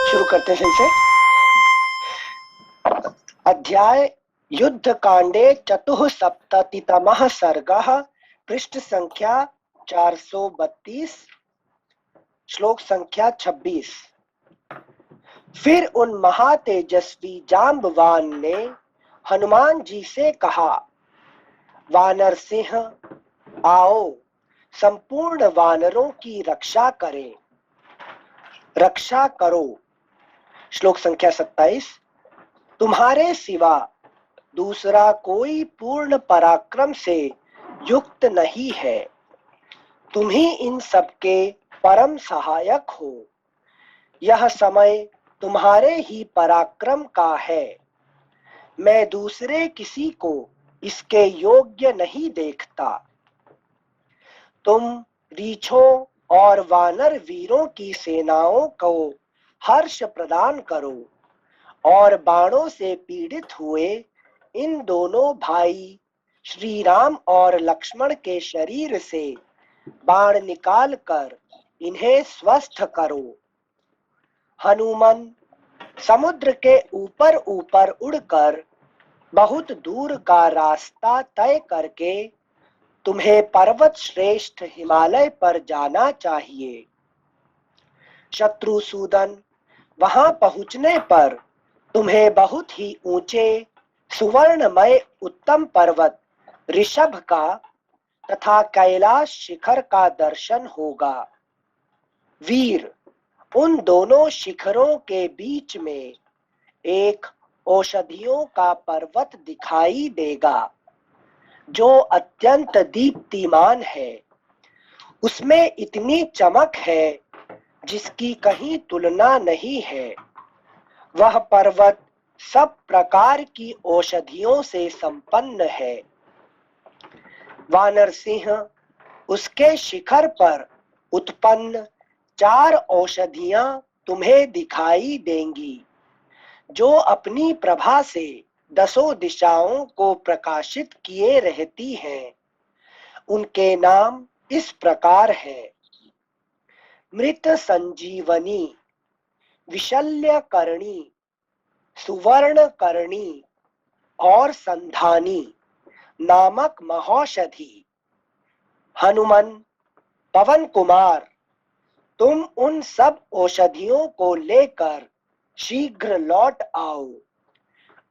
शुरू करते हैं से। अध्याय युद्ध कांडे चतुःसप्ततितमः सर्गः, पृष्ठ संख्या 432, श्लोक संख्या 26। फिर उन महातेजस्वी जांबवान ने हनुमान जी से कहा, वानर सिंह आओ, संपूर्ण वानरों की रक्षा करें, रक्षा करो। श्लोक संख्या 27। तुम्हारे सिवा दूसरा कोई पूर्ण पराक्रम से युक्त नहीं है, तुम ही इन सबके परम सहायक हो। यह समय तुम्हारे ही पराक्रम का है, मैं दूसरे किसी को इसके योग्य नहीं देखता। तुम रीछों और वानर वीरों की सेनाओं को हर्ष प्रदान करो और बाणों से पीड़ित हुए इन दोनों भाई श्री राम और लक्ष्मण के शरीर से बाण निकालकर इन्हें स्वस्थ करो। हनुमान समुद्र के ऊपर ऊपर उड़कर बहुत दूर का रास्ता तय करके तुम्हें पर्वत श्रेष्ठ हिमालय पर जाना चाहिए। शत्रुसूदन वहां पहुंचने पर तुम्हें बहुत ही ऊंचे सुवर्णमय उत्तम पर्वत ऋषभ का तथा कैलाश शिखर का दर्शन होगा। वीर, उन दोनों शिखरों के बीच में एक औषधियों का पर्वत दिखाई देगा जो अत्यंत दीप्तिमान है। उसमें इतनी चमक है जिसकी कहीं तुलना नहीं है। वह पर्वत सब प्रकार की औषधियों से संपन्न है। वानर सिंह, उसके शिखर पर उत्पन्न 4 औषधियां तुम्हें दिखाई देंगी जो अपनी प्रभा से 10 दिशाओं को प्रकाशित किए रहती हैं। उनके नाम इस प्रकार हैं: मृत संजीवनी, विशल्य करणी, सुवर्ण करणी और संधानी नामक महौषधि। हनुमान, पवन कुमार, तुम उन सब औषधियों को लेकर शीघ्र लौट आओ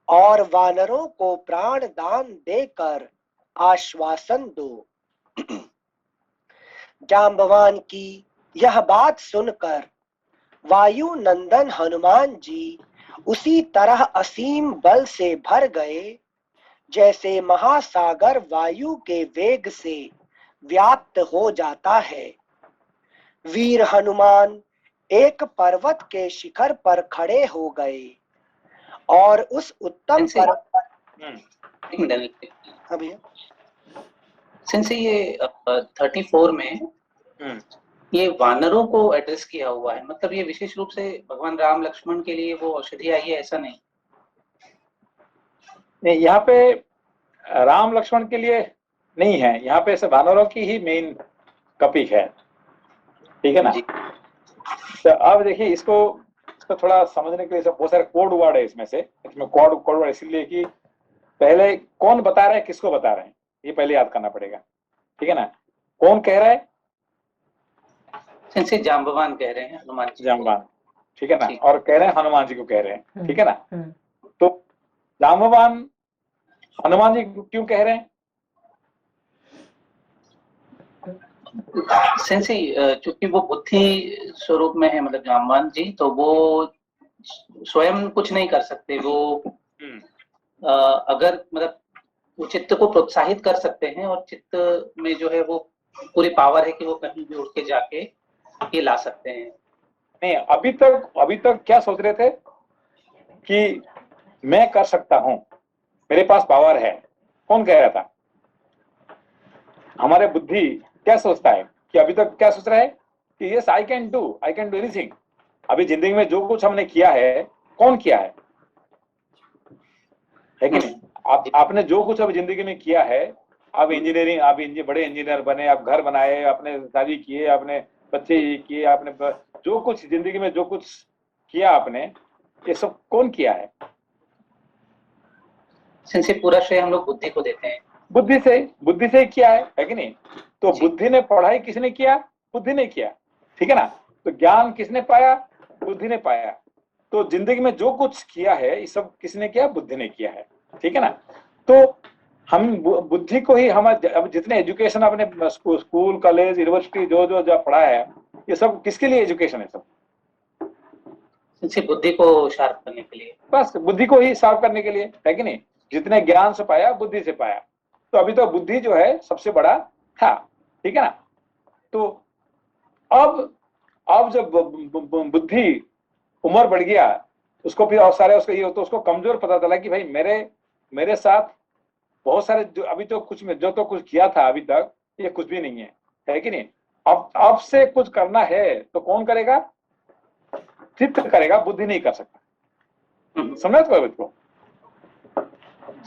और वानरों को प्राण दान देकर आश्वासन दो। जांबवान की यह बात सुनकर वायु नंदन हनुमान जी उसी तरह असीम बल से भर गए जैसे महासागर वायु के वेग से व्याप्त हो जाता है। वीर हनुमान एक पर्वत के शिखर पर खड़े हो गए और उस उत्तम पर्वत सिंस ये 34 में ये वानरों को एड्रेस किया हुआ है, मतलब ये विशेष रूप से भगवान राम लक्ष्मण के लिए वो औषधि आई है, ऐसा नहीं? नहीं, यहाँ पे राम लक्ष्मण के लिए नहीं है, यहाँ पे ऐसे वानरों की ही मेन टॉपिक है, ठीक है ना। तो अब देखिए इसको थोड़ा समझने के लिए बहुत सारे कोड वर्ड है इसमें कोड वर्ड इसलिए कि पहले कौन बता रहा है, किसको बता रहे हैं, ये पहले याद करना पड़ेगा, ठीक है ना। कौन कह रहा है? सिंस जांबवान कह रहे हैं हनुमान जी, जांबवान, ठीक है ना, और कह रहे हैं हनुमान जी को कह रहे हैं, ठीक है ना। तो जांबवान हनुमान जी क्यों कह रहे हैं? सिंस चूंकि वो बुद्धि स्वरूप में है, मतलब जांबवान जी, तो वो स्वयं कुछ नहीं कर सकते। वो अगर मतलब वो चित्त को प्रोत्साहित कर सकते हैं और चित्त में जो है वो पूरी पावर है कि वो कहीं भी उठ के जाके ये ला सकते हैं। नहीं, अभी तक क्या सोच रहे थे कि मैं कर सकता हूं, मेरे पास पावर है। कौन कह रहा था? हमारे बुद्धि क्या सोचता है कि अभी तक क्या सोच रहा है कि yes I can do anything. अभी जिंदगी में जो कुछ हमने किया है, कौन किया है कि नहीं? आपने जो कुछ अभी जिंदगी में किया है, आप इंजीनियरिंग, आप बड़े इंजीनियर बने, आप घर बनाए, आपने शादी किए, आपने बच्चे किए, आपने जो कुछ जिंदगी में जो कुछ किया आपने, ये सब कौन किया है? सिंसे पूरा श्रेय हम लोग बुद्धि को देते हैं। बुद्धि से ही किया है कि नहीं? तो बुद्धि ने पढ़ाई किसने किया? बुद्धि ने किया, ठीक है ना? तो ज्ञान किसने पाया? बुद्धि ने पाया। तो जिंदगी में जो कुछ किया है ये सब किसने किया? बुद्धि ने किया है, ठीक है ना? तो हम बुद्धि को ही, हम अब जितने एजुकेशन आपने स्कूल कॉलेज यूनिवर्सिटी जो पढ़ा है, ये सब किसके लिए एजुकेशन है? सब सिंसे बुद्धि को शार्प करने के लिए, बस बुद्धि को ही शार्प करने के लिए, है कि नहीं? जितने ज्ञान से पाया बुद्धि से पाया। तो अभी तो बुद्धि जो है सबसे बड़ा था, ठीक है ना? तो अब जब बुद्धि उम्र बढ़ गया, उसको फिर और सारे उसको ये तो उसको कमजोर पता चला कि भाई मेरे साथ बहुत सारे जो अभी तो कुछ में जो तो कुछ किया था अभी तक, ये कुछ भी नहीं है कि नहीं? अब से कुछ करना है तो कौन करेगा? चित्त करेगा, बुद्धि नहीं कर सकता। समझ पाए बच्चों?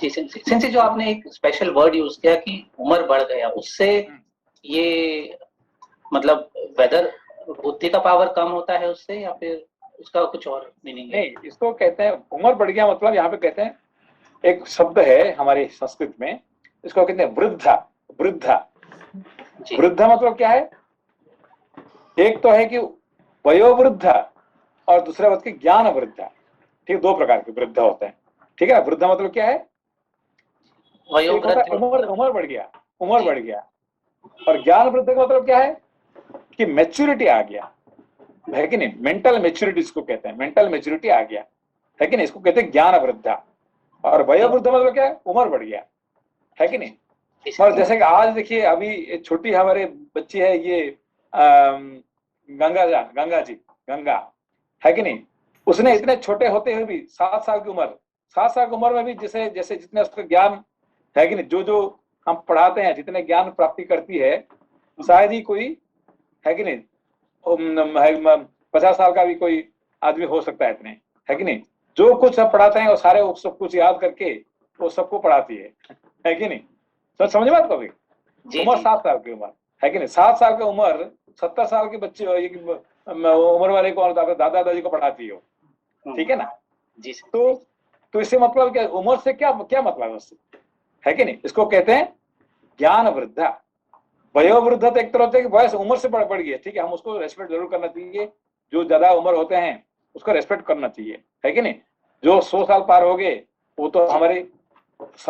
जी सिंसे जो आपने एक स्पेशल वर्ड यूज किया कि उम्र बढ़ गया, उससे ये मतलब वेदर बुद्धि का पावर कम होता है उससे, या फिर उसका कुछ और मीनिंग है? नहीं, इसको कहते हैं उम्र बढ़ गया, मतलब यहाँ पे कहते हैं एक शब्द है हमारी संस्कृत में, इसको कहते हैं वृद्धा। वृद्धा मतलब क्या है? एक तो है कि वयोवृद्धा और दूसरा बात की ज्ञान वृद्धा, ठीक? दो प्रकार के वृद्धा होते हैं, ठीक है? वृद्धा मतलब क्या है? एक होता है उम्र बढ़ गया, और ज्ञान वृद्ध का मतलब क्या है? कि मैच्योरिटी आ गया, है कि नहीं? मेंटल मैच्योरिटी इसको कहते हैं, मेंटल मैच्योरिटी आ गया, है कि नहीं? इसको कहते हैं ज्ञान वृद्धा। और वयोवृद्ध मतलब क्या है? उम्र बढ़ गया, है कि नहीं? और जैसे कि आज देखिए, अभी छोटी हमारे बच्ची है ये गंगा, है कि नहीं? उसने इतने छोटे होते हुए भी 7 साल की उम्र में भी जैसे जैसे जितने उसका ज्ञान, है कि नहीं, जो हम पढ़ाते हैं, जितने ज्ञान प्राप्ति करती है, शायद ही कोई, है कि नहीं, 50 साल का भी कोई आदमी हो सकता है इतने, है कि नहीं? जो कुछ हम पढ़ाते हैं वो सारे वो सब कुछ याद करके वो सबको पढ़ाती है कि नहीं? तो समझ में आता है? उम्र 7 साल की उम्र, है कि नहीं? 7 साल की उम्र 70 साल के बच्चे उम्र वाले को, दादा दादी को पढ़ाती हो, ठीक है ना? जी। तो इससे मतलब क्या? उम्र से क्या मतलब है उससे, है कि नहीं? इसको कहते हैं ज्ञान वृद्धा। वयोवृद्ध तो एक तरह से वयस उम्र से बढ़ गई है, ठीक है? हम उसको रेस्पेक्ट जरूर करना चाहिए, जो ज्यादा उम्र होते हैं उसको रेस्पेक्ट करना चाहिए, है कि नहीं? जो 100 साल पार हो गए वो तो हमारे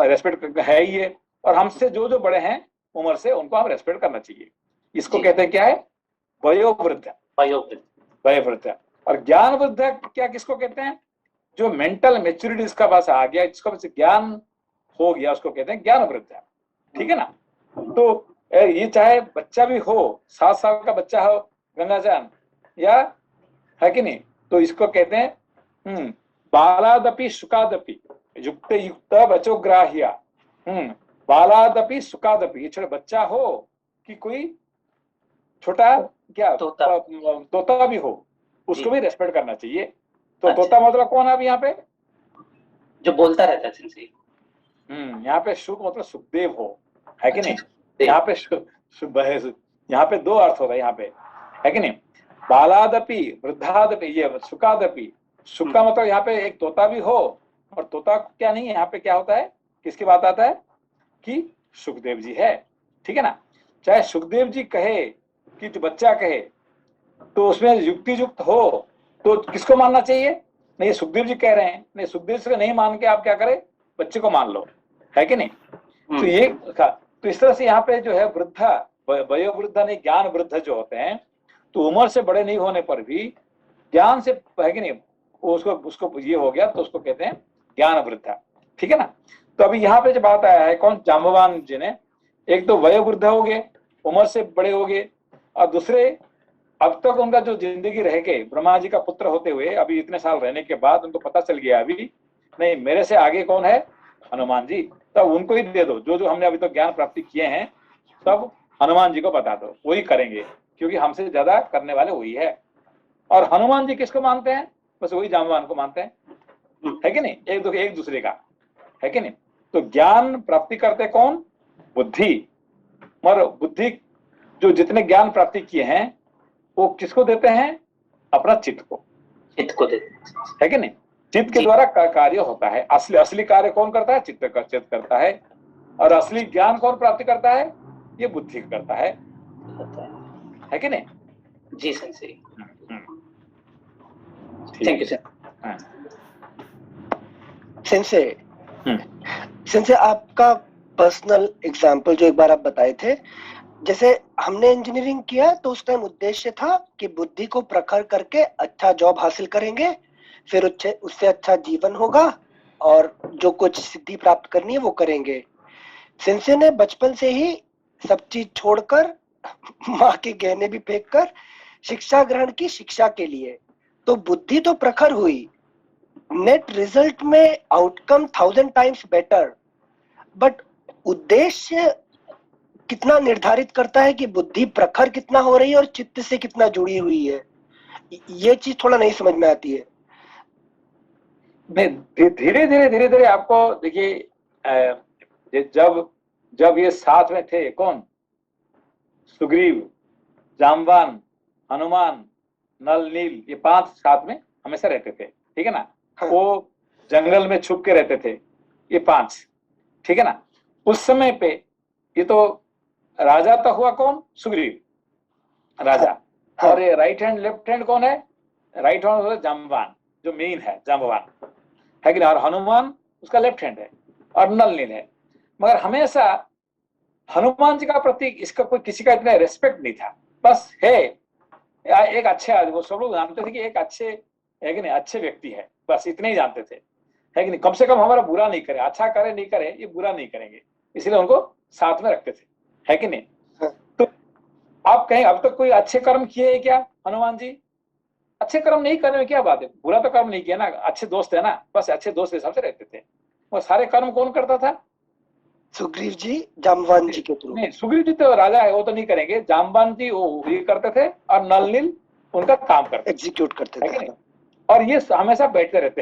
रेस्पेक्ट है ही है, और हमसे जो बड़े हैं उम्र से, उनको हम रेस्पेक्ट करना चाहिए। इसको कहते हैं क्या है? वयोवृद्ध। और ज्ञान वृद्ध क्या किसको कहते हैं? जो मेंटल मेच्योरिटी इसका पास आ गया, जिसको ज्ञान हो गया, उसको कहते हैं ज्ञान वृद्ध, ठीक है ना? तो ये चाहे बच्चा भी हो, 7 साल का बच्चा हो गंगाजान, या, है कि नहीं? तो इसको कहते हैं बालादपि सुखादपि युक्त युक्त बचोग्राह्य। बालादपि सुखादपि, ये छोटा बच्चा हो कि कोई छोटा क्या तोता भी हो, उसको भी रेस्पेक्ट करना चाहिए। तो तोता मतलब कौन है अभी यहाँ पे? जो बोलता रहता है सिंसे। यहाँ पे सुख मतलब सुखदेव हो, है कि नहीं? यहाँ पे यहाँ पे दो अर्थ होता है यहाँ पे, है कि नहीं? बालादपि वृद्धादपि, ये सुखादपि। सुख का मतलब यहाँ पे एक तोता भी हो, और तोता क्या नहीं है यहाँ पे, क्या होता है, किसकी बात आता है कि सुखदेव जी है, ठीक है ना? चाहे सुखदेव जी कहे कि जो बच्चा कहे, तो उसमें युक्ति युक्त हो तो किसको मानना चाहिए? नहीं, सुखदेव जी कह रहे हैं, नहीं, सुखदेव से नहीं मान के आप क्या करें? बच्चे को मान लो, है कि नहीं? तो ये तो इस तरह से यहाँ पे जो है वृद्धा, वयोवृद्धा नहीं, ज्ञान वृद्ध जो होते हैं, तो उम्र से बड़े नहीं होने पर भी ज्ञान से, है कि नहीं, उसको ये हो गया तो उसको कहते हैं ज्ञान वृद्धा, ठीक है ना? तो अभी यहाँ पे जो बात आया है कौन? जाम्बवान जी ने। एक तो वयोवृद्ध हो गए, उम्र से बड़े हो गए, और दूसरे अब तक उनका जो जिंदगी रह के ब्रह्मा जी का पुत्र होते हुए अभी इतने साल रहने के बाद उनको पता चल गया अभी नहीं, मेरे से आगे कौन है? हनुमान जी। तब उनको ही दे दो, जो हमने अभी तक ज्ञान प्राप्ति किए हैं सब हनुमान जी को बता दो, वही करेंगे, क्योंकि हमसे ज्यादा करने वाले वही है। और हनुमान जी किसको मानते हैं? बस वही जाम्बवान को मानते हैं, है कि नहीं? एक दूसरे का, है कि नहीं? तो ज्ञान प्राप्ति करते कौन? बुद्धि। और बुद्धि जो जितने ज्ञान प्राप्ति किए हैं वो किसको देते हैं? अपना चित्त को। चित्त को देते हैं। है कि नहीं? चित्त के जी। द्वारा कार्य होता है। असली असली कार्य कौन करता है? चित्त करता है। और असली ज्ञान कौन प्राप्ति करता है? ये बुद्धि करता होता है कि नहीं? है। जी सेंसे। ठीक थैंक यू सर। हाँ। सेंसे हम्म, सेंसे आपका पर्सनल एग्जाम्पल जो एक बार आप बताए थे, जैसे हमने इंजीनियरिंग किया तो उस टाइम उद्देश्य था कि बुद्धि को प्रखर करके अच्छा जॉब हासिल करेंगे, फिर उससे अच्छा जीवन होगा और जो कुछ सिद्धि प्राप्त करनी है वो करेंगे। सिंसे ने बचपन से ही सब चीज छोड़कर माँ के गहने भी फेंक कर शिक्षा ग्रहण की शिक्षा के लिए, तो बुद्धि तो प्रखर हुई, नेट रिजल्ट में आउटकम 1000 टाइम्स बेटर, बट उद्देश्य कितना निर्धारित करता है कि बुद्धि प्रखर कितना हो रही है और चित्त से कितना जुड़ी हुई है? ये चीज थोड़ा नहीं समझ में आती है। धीरे धीरे आपको देखिए, जब जब ये साथ में थे, कौन? सुग्रीव, जामवान, हनुमान, नल, नील, ये 5 साथ में हमेशा रहते थे, ठीक है ना? हाँ। वो जंगल में छुप के रहते थे, ये 5, ठीक है ना? उस समय पे ये तो राजा तो हुआ कौन? सुग्रीव, राजा। हाँ। और ये राइट हैंड लेफ्ट हैंड कौन है? राइट हैंड होता है जाम्बवान, जो मेन है, जाम्बवान, है कि नहीं? और हनुमान उसका लेफ्ट हैंड है, और नल नील है। मगर हमेशा हनुमान जी का प्रति इसका कोई किसी का इतना रेस्पेक्ट नहीं था। बस है एक अच्छे आदमी, वो सब लोग जानते थे कि एक अच्छे, है कि नहीं, अच्छे व्यक्ति है, बस इतने ही जानते थे, है कि नहीं? कम से कम हमारा बुरा नहीं करे, अच्छा करे नहीं करे, ये बुरा नहीं करेंगे, इसलिए उनको साथ में रखते थे, है कि नहीं? तो आप कहें अब तक कोई अच्छे कर्म किए क्या हनुमान जी? अच्छे कर्म नहीं करने में क्या बात है? बुरा तो कर्म नहीं किया ना, अच्छे दोस्त है ना, बस अच्छे दोस्त के हिसाब से रहते थे। वो सारे कर्म कौन करता था? सुग्रीव जी जाम्बवान जी के थ्रू। नहीं, सुग्रीव जी तो राजा है, वो तो नहीं करेंगे। जाम्बान जी वो ये करते थे, और नल नील उनका काम करते थे, एग्जीक्यूट करते है थे। कि नहीं? और ये हमेशा बैठते रहते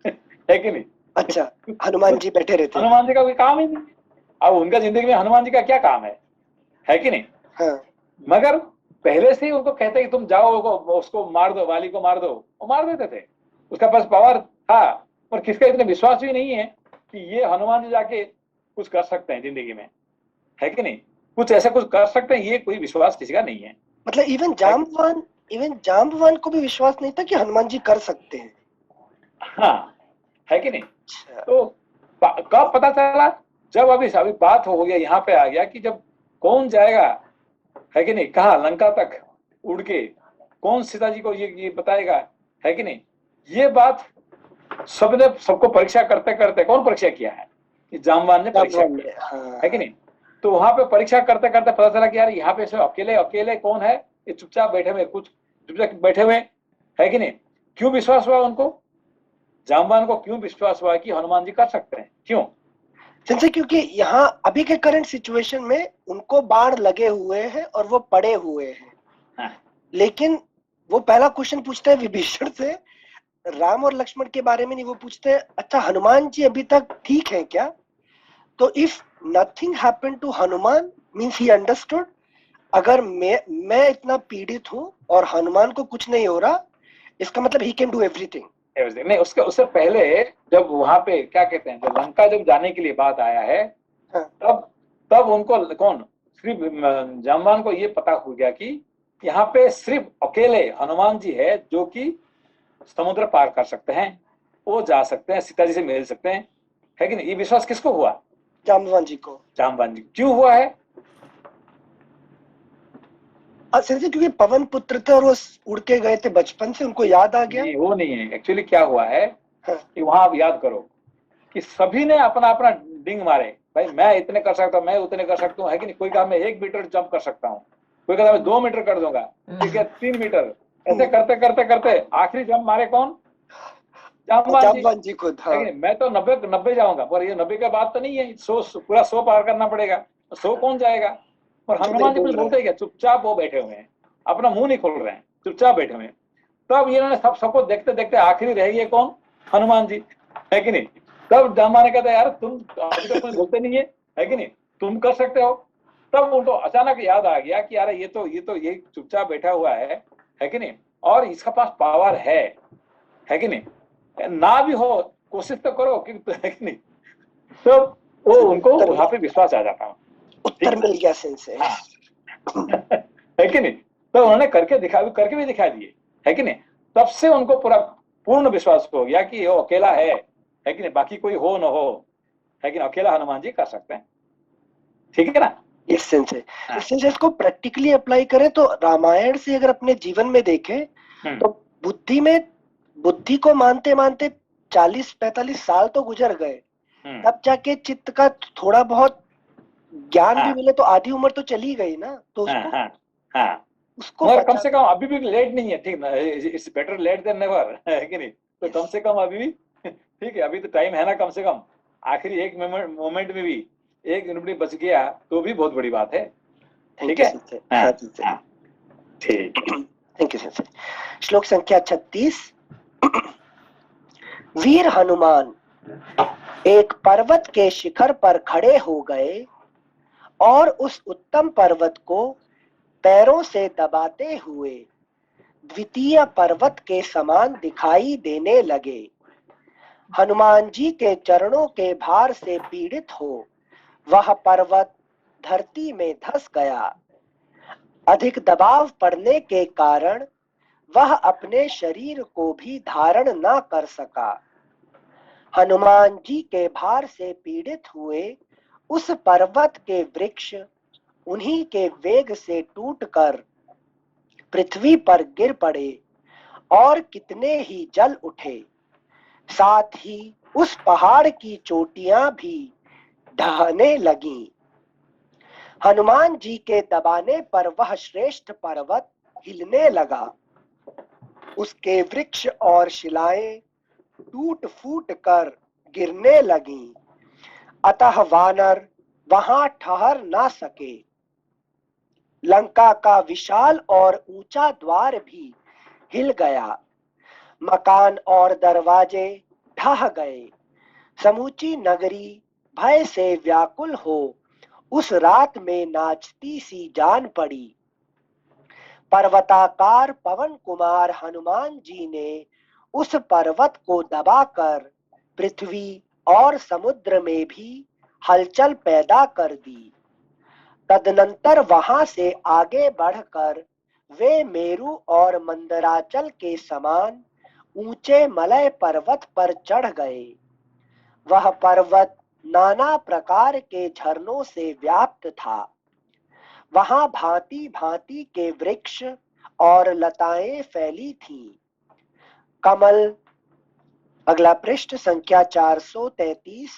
है कि नहीं? अच्छा, हनुमान जी बैठे रहते थे। हनुमान जी का कोई काम ही नहीं। अब उनका जिंदगी में हनुमान जी का क्या काम है कि नहीं? हाँ। मगर पहले से ही उनको कहते कि तुम जाओ, उसको मार दो, वाली को मार दो, वो मार देते थे। उसका पास पावर था, पर किसका इतना विश्वास भी नहीं है कि ये हनुमान जी जाके कुछ कर सकते हैं जिंदगी में, है कि नहीं? कुछ ऐसा कुछ कर सकते हैं, ये कोई विश्वास किसी का नहीं है। मतलब इवन जाम्बवान को भी विश्वास नहीं था कि हनुमान जी कर सकते हैं। हाँ, है कि नहीं? अच्छा। तो कब पता चला? जब अभी अभी बात हो गया, यहाँ पे आ गया कि जब कौन जाएगा, है कि नहीं, कहा लंका तक उड़ के, कौन सीता जी को ये बताएगा, है कि नहीं? ये बात सबने सबको परीक्षा करते करते कौन परीक्षा किया है? कि जामवान ने परीक्षा जाम्बवान किया, ने, हाँ। है कि नहीं? तो वहां पे परीक्षा करते करते पता चला कि यार यहाँ पे सब अकेले अकेले कौन है? ये चुपचाप बैठे हुए, कुछ चुपचाप बैठे हुए, है कि नहीं? क्यों विश्वास हुआ उनको? जामवान को क्यों विश्वास हुआ कि हनुमान जी कर सकते हैं? क्यों? सिंसे क्योंकि यहाँ अभी के करंट सिचुएशन में उनको बाढ़ लगे हुए हैं और वो पड़े हुए हैं। हाँ। लेकिन वो पहला क्वेश्चन पूछते हैं विभीषण से, राम और लक्ष्मण के बारे में नहीं, वो पूछते हैं अच्छा हनुमान जी अभी तक ठीक है क्या? तो if nothing happened to Hanuman means he understood, अगर मैं इतना पीड़ित हूं और हनुमान को कुछ नहीं हो रहा, इसका मतलब ही कैन डू एवरीथिंग। नहीं, उससे पहले जब वहां पे क्या कहते हैं, जब लंका जब जाने के लिए बात आया है, हाँ। तब तब उनको कौन, सिर्फ जामवान को ये पता हो गया कि यहाँ पे सिर्फ अकेले हनुमान जी है जो कि समुद्र पार कर सकते हैं, वो जा सकते हैं, सीता जी से मिल सकते हैं, है कि नहीं? ये विश्वास किसको हुआ? जाम्बवान जी को। जामवान जी। क्यों हुआ है? सिंसे क्योंकि पवन पुत्र थे और वो उड़ के गए थे बचपन से, उनको याद आ गया। नहीं, वो नहीं है। एक्चुअली क्या हुआ है हाँ। कि वहां आप याद करो कि सभी ने अपना अपना डिंग मारे, भाई मैं इतने कर सकता हूँ, मैं उतने कर सकता हूँ, है कि नहीं? कोई कहा मैं 1 मीटर जंप कर सकता हूँ, कोई कहता मैं 2 मीटर कर दूंगा, ठीक है 3 मीटर, ऐसे करते करते करते आखिरी जंप मारे कौन? जामवान जी, जाम्बवान जी खुद। है हाँ। कि नहीं? मैं तो 90 जाऊंगा, पर ये 90 का बात तो नहीं है, 100 पूरा 100 पार करना पड़ेगा, 100 कौन जाएगा? और जो नहीं हनुमान जी बोल कुछ रहा बोलते है। ही क्या, चुपचाप वो बैठे हुए हैं, अपना मुंह नहीं खोल रहे हैं, चुपचाप बैठे हुए हैं। तब इन्होंने सबको देखते देखते आखिरी रह गए कौन? हनुमान जी, है कि नहीं? तब जामवान ने कहता यार तुम अभी तक कुछ बोलते नहीं है कि नहीं, तुम कर सकते हो। तब उनको अचानक याद आ गया कि यार ये तो ये चुपचाप बैठा हुआ है कि नहीं? और इसका पास पावर है, है कि नहीं, ना भी हो कोशिश तो करो कि, है कि नहीं, तो वो उनको वहां पे विश्वास आ जाता है। उत्तर मिल गया सेंसे। हाँ। है कि नहीं, तो उन्होंने करके भी दिखा दिए, है कि नहीं, तब से उनको पूरा पूर्ण विश्वास हो गया कि वो अकेला है कि नहीं, बाकी कोई हो न हो, है कि नहीं, अकेला हनुमान जी कर सकते हैं, ठीक है ना। इस सेंस से, इस सेंस इसको प्रैक्टिकली अप्लाई करें तो रामायण से अगर अपने जीवन में देखें तो बुद्धि को मानते मानते 40-45 साल तो गुजर गए, तब जाके चित्त का थोड़ा बहुत ज्ञान भी मिले, तो आधी उम्र तो चली गई ना, तो उसको मगर कम से कम अभी भी लेट नहीं है, ठीक ना, it's better late than never, है कि नहीं, तो कम से कम अभी भी ठीक है, अभी तो टाइम है ना, कम से कम आखिरी एक मोमेंट में भी एक मिनट बच गया तो भी बहुत बड़ी बात है, ठीक है। ठीक, थैंक यू सर। श्लोक संख्या 36। वीर हनुमान एक पर्वत के शिखर पर खड़े हो गए और उस उत्तम पर्वत को पैरों से दबाते हुए द्वितीय पर्वत के समान दिखाई देने लगे। हनुमान जी के चरणों के भार से पीड़ित हो वह पर्वत धरती में धंस गया। अधिक दबाव पड़ने के कारण वह अपने शरीर को भी धारण न कर सका। हनुमान जी के भार से पीड़ित हुए उस पर्वत के वृक्ष उन्हीं के वेग से टूटकर पृथ्वी पर गिर पड़े और कितने ही जल उठे। साथ ही उस पहाड़ की चोटियां भी ढहने लगीं। हनुमान जी के दबाने पर वह श्रेष्ठ पर्वत हिलने लगा। उसके वृक्ष और शिलाएं टूट फूट कर गिरने लगीं। अतः वानर वहां ठहर ना सके। लंका का विशाल और ऊंचा द्वार भी हिल गया। मकान और दरवाजे ढह गए। समूची नगरी भय से व्याकुल हो उस रात में नाचती सी जान पड़ी। पर्वताकार पवन कुमार हनुमान जी ने उस पर्वत को दबाकर पृथ्वी और समुद्र में भी हलचल पैदा कर दी। तदनंतर वहां से आगे बढ़कर वे मेरु और मंदराचल के समान ऊंचे मलय पर्वत पर चढ़ गए। वह पर्वत नाना प्रकार के झरनों से व्याप्त था। वहां भांति भांति के वृक्ष और लताएं फैली थीं। कमल, अगला पृष्ठ संख्या 433।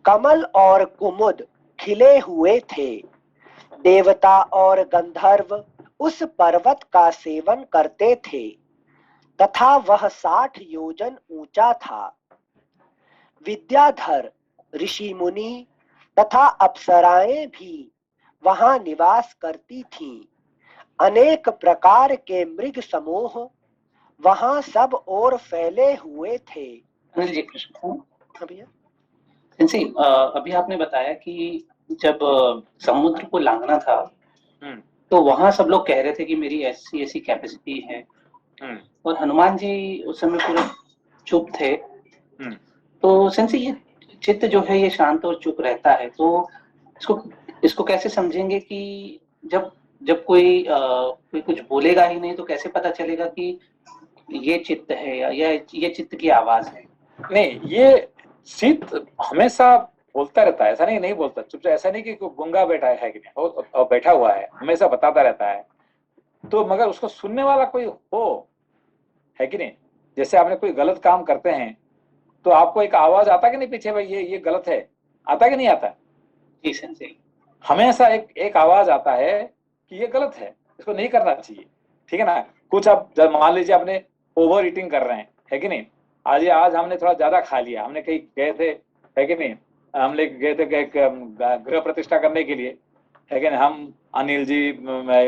कमल और कुमुद खिले हुए थे। देवता और गंधर्व उस पर्वत का सेवन करते थे तथा वह 60 योजन ऊंचा था। विद्याधर, ऋषि मुनि तथा अप्सराएं भी वहां निवास करती थीं। अनेक प्रकार के मृग समूह वहां सब ओर फैले हुए थे। अनिल जी कृष्ण अभी आपने बताया कि जब समुद्र को लांघना था तो वहां सब लोग कह रहे थे कि मेरी ऐसी ऐसी कैपेसिटी है, और हनुमान जी उस समय पूरे चुप थे। तो सिंस ये चित्त जो है ये शांत और चुप रहता है, तो इसको कैसे समझेंगे कि जब कोई कुछ बोलेगा ही नहीं तो कैसे पता चलेगा कि ये चित्त है या ये चित्त की आवाज है? नहीं, ये चित्त हमेशा बोलता रहता है, ऐसा नहीं बोलता चुपचाप, ऐसा नहीं कि गूंगा बैठा है कि नहीं, और बैठा हुआ है, हमेशा बताता रहता है। तो मगर उसको सुनने वाला कोई हो, है कि नहीं। जैसे आपने कोई गलत काम करते हैं तो आपको एक आवाज आता कि नहीं पीछे, भाई ये गलत है, आता कि नहीं आता? जी सेंसे, हमेशा एक आवाज आता है कि ये गलत है, इसको नहीं करना चाहिए, ठीक है ना। कुछ आप जब मान लीजिए आपने ओवर ईटिंग कर रहे हैं, है कि नहीं, आज हमने थोड़ा ज्यादा खा लिया, हमने कहीं गए थे, है कि नहीं, हम लोग गए थे गृह प्रतिष्ठा करने के लिए, है कि नहीं, हम अनिल जी,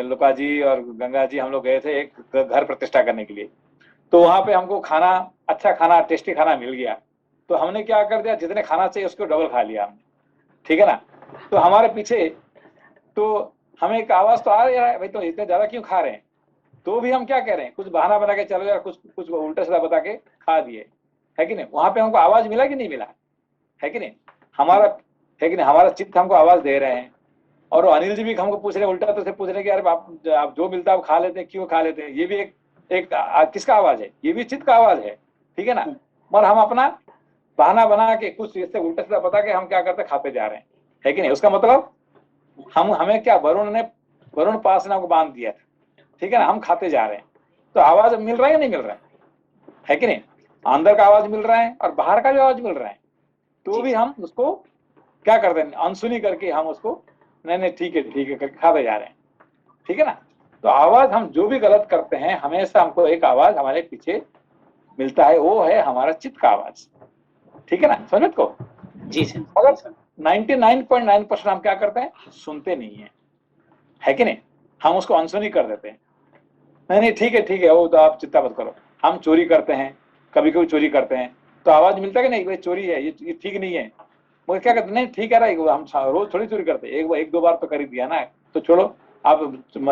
लुका जी और गंगा जी, हम लोग गए थे एक घर प्रतिष्ठा करने के लिए। तो वहां पे हमको खाना, अच्छा खाना, टेस्टी खाना मिल गया, तो हमने क्या कर दिया, जितने खाना चाहिए उसको डबल खा लिया हमने, ठीक है ना। तो हमारे पीछे तो हमें एक आवाज तो आ रहा है, भाई तो इतने ज्यादा क्यों खा रहे हैं, तो भी हम क्या कह रहे हैं, कुछ बहाना बना के चलो यार, कुछ कुछ उल्टा सीधा बता के खा दिए, है कि नहीं। वहां पे हमको आवाज मिला कि नहीं मिला, है कि नहीं। हमारा, है कि नहीं, हमारा चित्त हमको आवाज दे रहे हैं। और वो अनिल जी भी हमको पूछ रहे, उल्टा तो से पूछ रहे कि यार आप जो मिलता है आप खा लेते हैं, क्यों खा लेते हैं। ये भी एक किसका आवाज है, ये भी चित्त का आवाज है, ठीक है ना। मगर हम अपना बहाना बना के कुछ इससे उल्टा सीधा बता के हम क्या करते खाते जा रहे हैं, है कि नहीं। उसका मतलब हमें क्या, वरुण पास ने हमको बांध दिया था, ठीक है ना। हम खाते जा रहे हैं, तो आवाज मिल रहा है या नहीं मिल रहा है कि नहीं। अंदर का आवाज मिल रहा है और बाहर का भी आवाज मिल रहा है, तो भी हम उसको क्या करते हैं, अनसुनी करके हम उसको नहीं ठीक है करके खाते जा रहे हैं, ठीक है ना। तो आवाज हम जो भी गलत करते हैं, हमेशा हमको एक आवाज हमारे पीछे मिलता है, वो है हमारा चित्त का आवाज, ठीक है ना, समझ को। जी सर। अगर 99.9% हम क्या करते हैं, सुनते नहीं है कि नहीं। हम उसको अनसुनी कर देते हैं, नहीं ठीक है वो तो आप चिंता मत करो। हम चोरी करते हैं, कभी कभी चोरी करते हैं, तो आवाज मिलता है कि नहीं, भाई चोरी है, ये ठीक नहीं है। वो क्या कहते, नहीं ठीक है ना, हम रोज थोड़ी चोरी करते, एक दो बार तो कर ही दिया ना, तो छोड़ो आप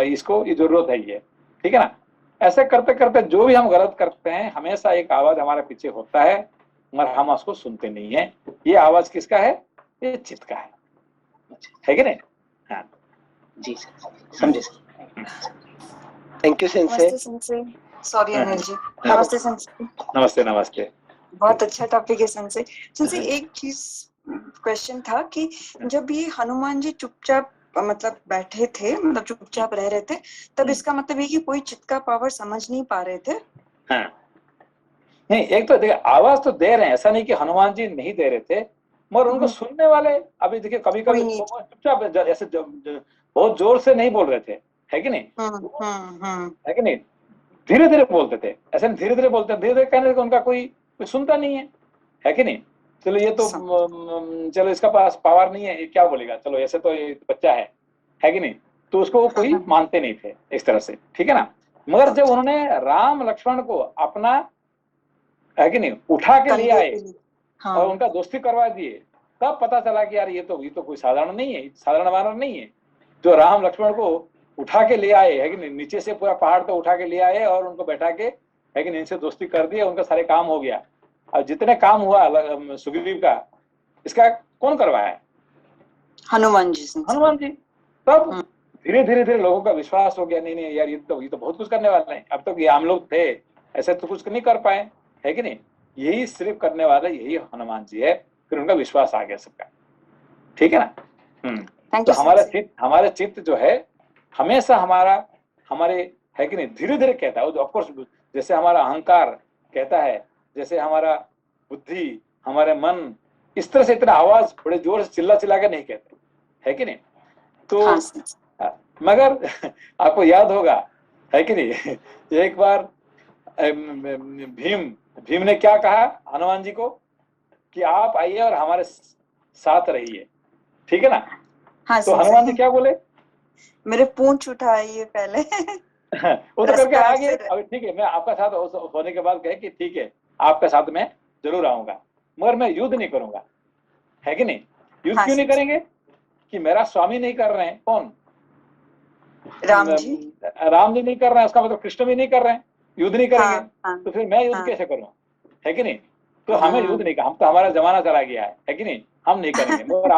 इसको, ये जरूरत है ये, ठीक है ना। ऐसे करते करते जो भी हम गलत करते हैं, हमेशा एक आवाज हमारे पीछे होता है, मगर हम उसको सुनते नहीं है। ये आवाज किसका है, ये चित्त का है कि नहीं। हाँ जी सर, समझे सर। Thank you sensei. नमस्ते सेंसे। सॉरी हाँ, अनिल जी। हाँ। नमस्ते सेंसे। नमस्ते नमस्ते। बहुत अच्छा टॉपिक है सेंसे। सेंसे एक चीज क्वेश्चन था कि जब ये हनुमान जी चुपचाप मतलब बैठे थे, मतलब चुपचाप रह रहे थे, तब इसका मतलब ये कि कोई चित्त का पावर समझ नहीं पा रहे थे। हाँ, नहीं एक तो देखिए आवाज तो दे रहे हैं, ऐसा नहीं कि हनुमान जी नहीं दे रहे थे, मगर उनको सुनने वाले, अभी देखिए कभी कभी कोई नहीं। चुपचाप ऐसे बहुत जोर से नहीं बोल रहे थे, है कि नहीं, है कि नहीं। धीरे धीरे बोलते थे, ऐसे धीरे धीरे बोलते हैं, धीरे धीरे कहने से उनका कोई सुनता नहीं है कि नहीं। चलो ये तो चलो इसका पास पावर नहीं है, ये क्या बोलेगा, चलो ऐसे तो ये बच्चा है कि नहीं। तो उसको कोई मानते नहीं थे इस तरह से, ठीक है ना। मगर जब उन्होंने राम लक्ष्मण को अपना, है कि नहीं, उठा के ले आए और उनका दोस्ती करवा दिए, तब पता चला कि यार ये तो कोई साधारण नहीं है, साधारण वानर नहीं है। जो राम लक्ष्मण को उठा के ले आए, है कि नहीं, नीचे से पूरा पहाड़ तो उठा के ले आए और उनको बैठा के, है कि नहीं, इनसे दोस्ती कर दी, उनका सारे काम हो गया। और जितने काम हुआ सुग्रीव का, इसका कौन करवाया, हनुमान जी। हनुमान जी। तब धीरे धीरे धीरे लोगों का विश्वास हो गया, नहीं यार ये तो बहुत कुछ करने वाले हैं। अब तक ये हम लोग थे, ऐसे तो कुछ नहीं कर पाए, है कि नहीं। यही सिर्फ करने वाला यही हनुमान जी है, फिर उनका विश्वास आ गया सबका, ठीक है ना। तो हमारे चित्त जो है हमेशा हमारे, है कि नहीं, धीरे धीरे कहता है। ऑफकोर्स जैसे हमारा अहंकार कहता है, जैसे हमारा बुद्धि, हमारे मन इस तरह से इतना आवाज बड़े जोर से चिल्ला चिल्ला के नहीं कहते, है कि नहीं। तो मगर आपको याद होगा, है कि नहीं, एक बार भीम ने क्या कहा हनुमान जी को कि आप आइए और हमारे साथ रहिए, ठीक है ना। तो हनुमान जी क्या बोले, मेरे पूंछ उठाइए पहले। वो तो करके आ गए। अभी ठीक है, मैं आपका साथ होने के बाद कहे कि ठीक है आपका साथ मैं जरूर आऊंगा, मगर मैं युद्ध नहीं करूंगा, है कि नहीं। युद्ध क्यों नहीं करेंगे, कि मेरा स्वामी नहीं कर रहे हैं, कौन, राम जी नहीं कर रहे हैं, उसका मतलब कृष्ण भी नहीं कर रहे हैं, युद्ध नहीं करेंगे। तो फिर मैं युद्ध कैसे करूं, है कि नहीं। तो हमें युद्ध नहीं, हम तो हमारा जमाना चला गया है कि नहीं, हम नहीं करेंगे। मगर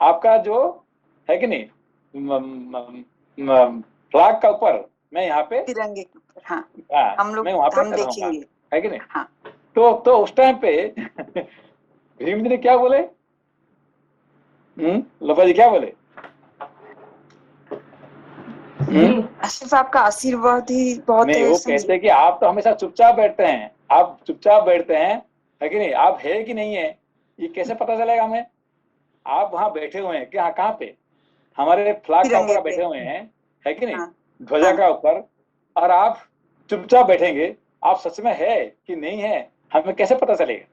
आपका जो, है कि नहीं, फ्लैग का ऊपर मैं यहाँ पे, तिरंगे के ऊपर, हम लोग मैं वहां पे रहूंगा, है कि नहीं। तो उस टाइम पे भीम जी ने क्या बोले, लता जी क्या बोले, सिर्फ आपका आशीर्वाद ही बहुत नहीं, है। वो कहते हैं कि आप तो हमेशा चुपचाप बैठते हैं, आप चुपचाप बैठते हैं, है कि नहीं। आप है कि नहीं है ये कैसे पता चलेगा हमें। आप वहां बैठे हुए हैं, क्या कहाँ पे, हमारे फ्लैग का ऊपर बैठे हुए हैं, है कि नहीं, ध्वजा का ऊपर, और आप चुपचाप बैठेंगे, आप सच में है कि नहीं है हमें कैसे पता चलेगा,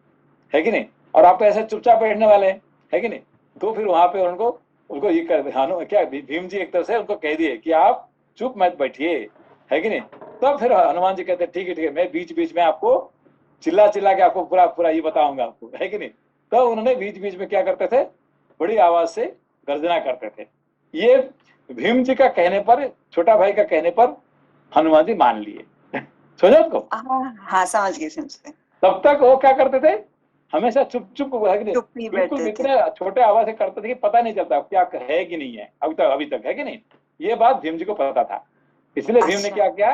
है कि नहीं। और आप तो ऐसे चुपचाप बैठने वाले हैं, है कि नहीं। तो फिर वहां पे उनको ये कर क्या भीम जी एक तरह से उनको कह दिए कि आप चुप मत बैठिए, है कि नहीं। तब फिर हनुमान जी कहते ठीक है मैं बीच बीच में आपको चिल्ला चिल्ला के आपको पूरा पूरा ये बताऊंगा आपको, है कि नहीं। तब उन्होंने बीच बीच में क्या करते थे, बड़ी आवाज से गर्जना करते थे। ये भीम जी का कहने पर, छोटा भाई का कहने पर हनुमान जी मान लिए। समझो उसको? हाँ समझ गई सेंसे। तब तक वो क्या करते थे, हमेशा चुप चुप चुप ही बिल्कुल बैठते थे। इतने छोटे आवाज से करते थे कि पता नहीं चलता क्या है कि नहीं है, अभी तक है कि नहीं। ये बात भीम जी को पता था, इसलिए भीम ने अच्छा। क्या किया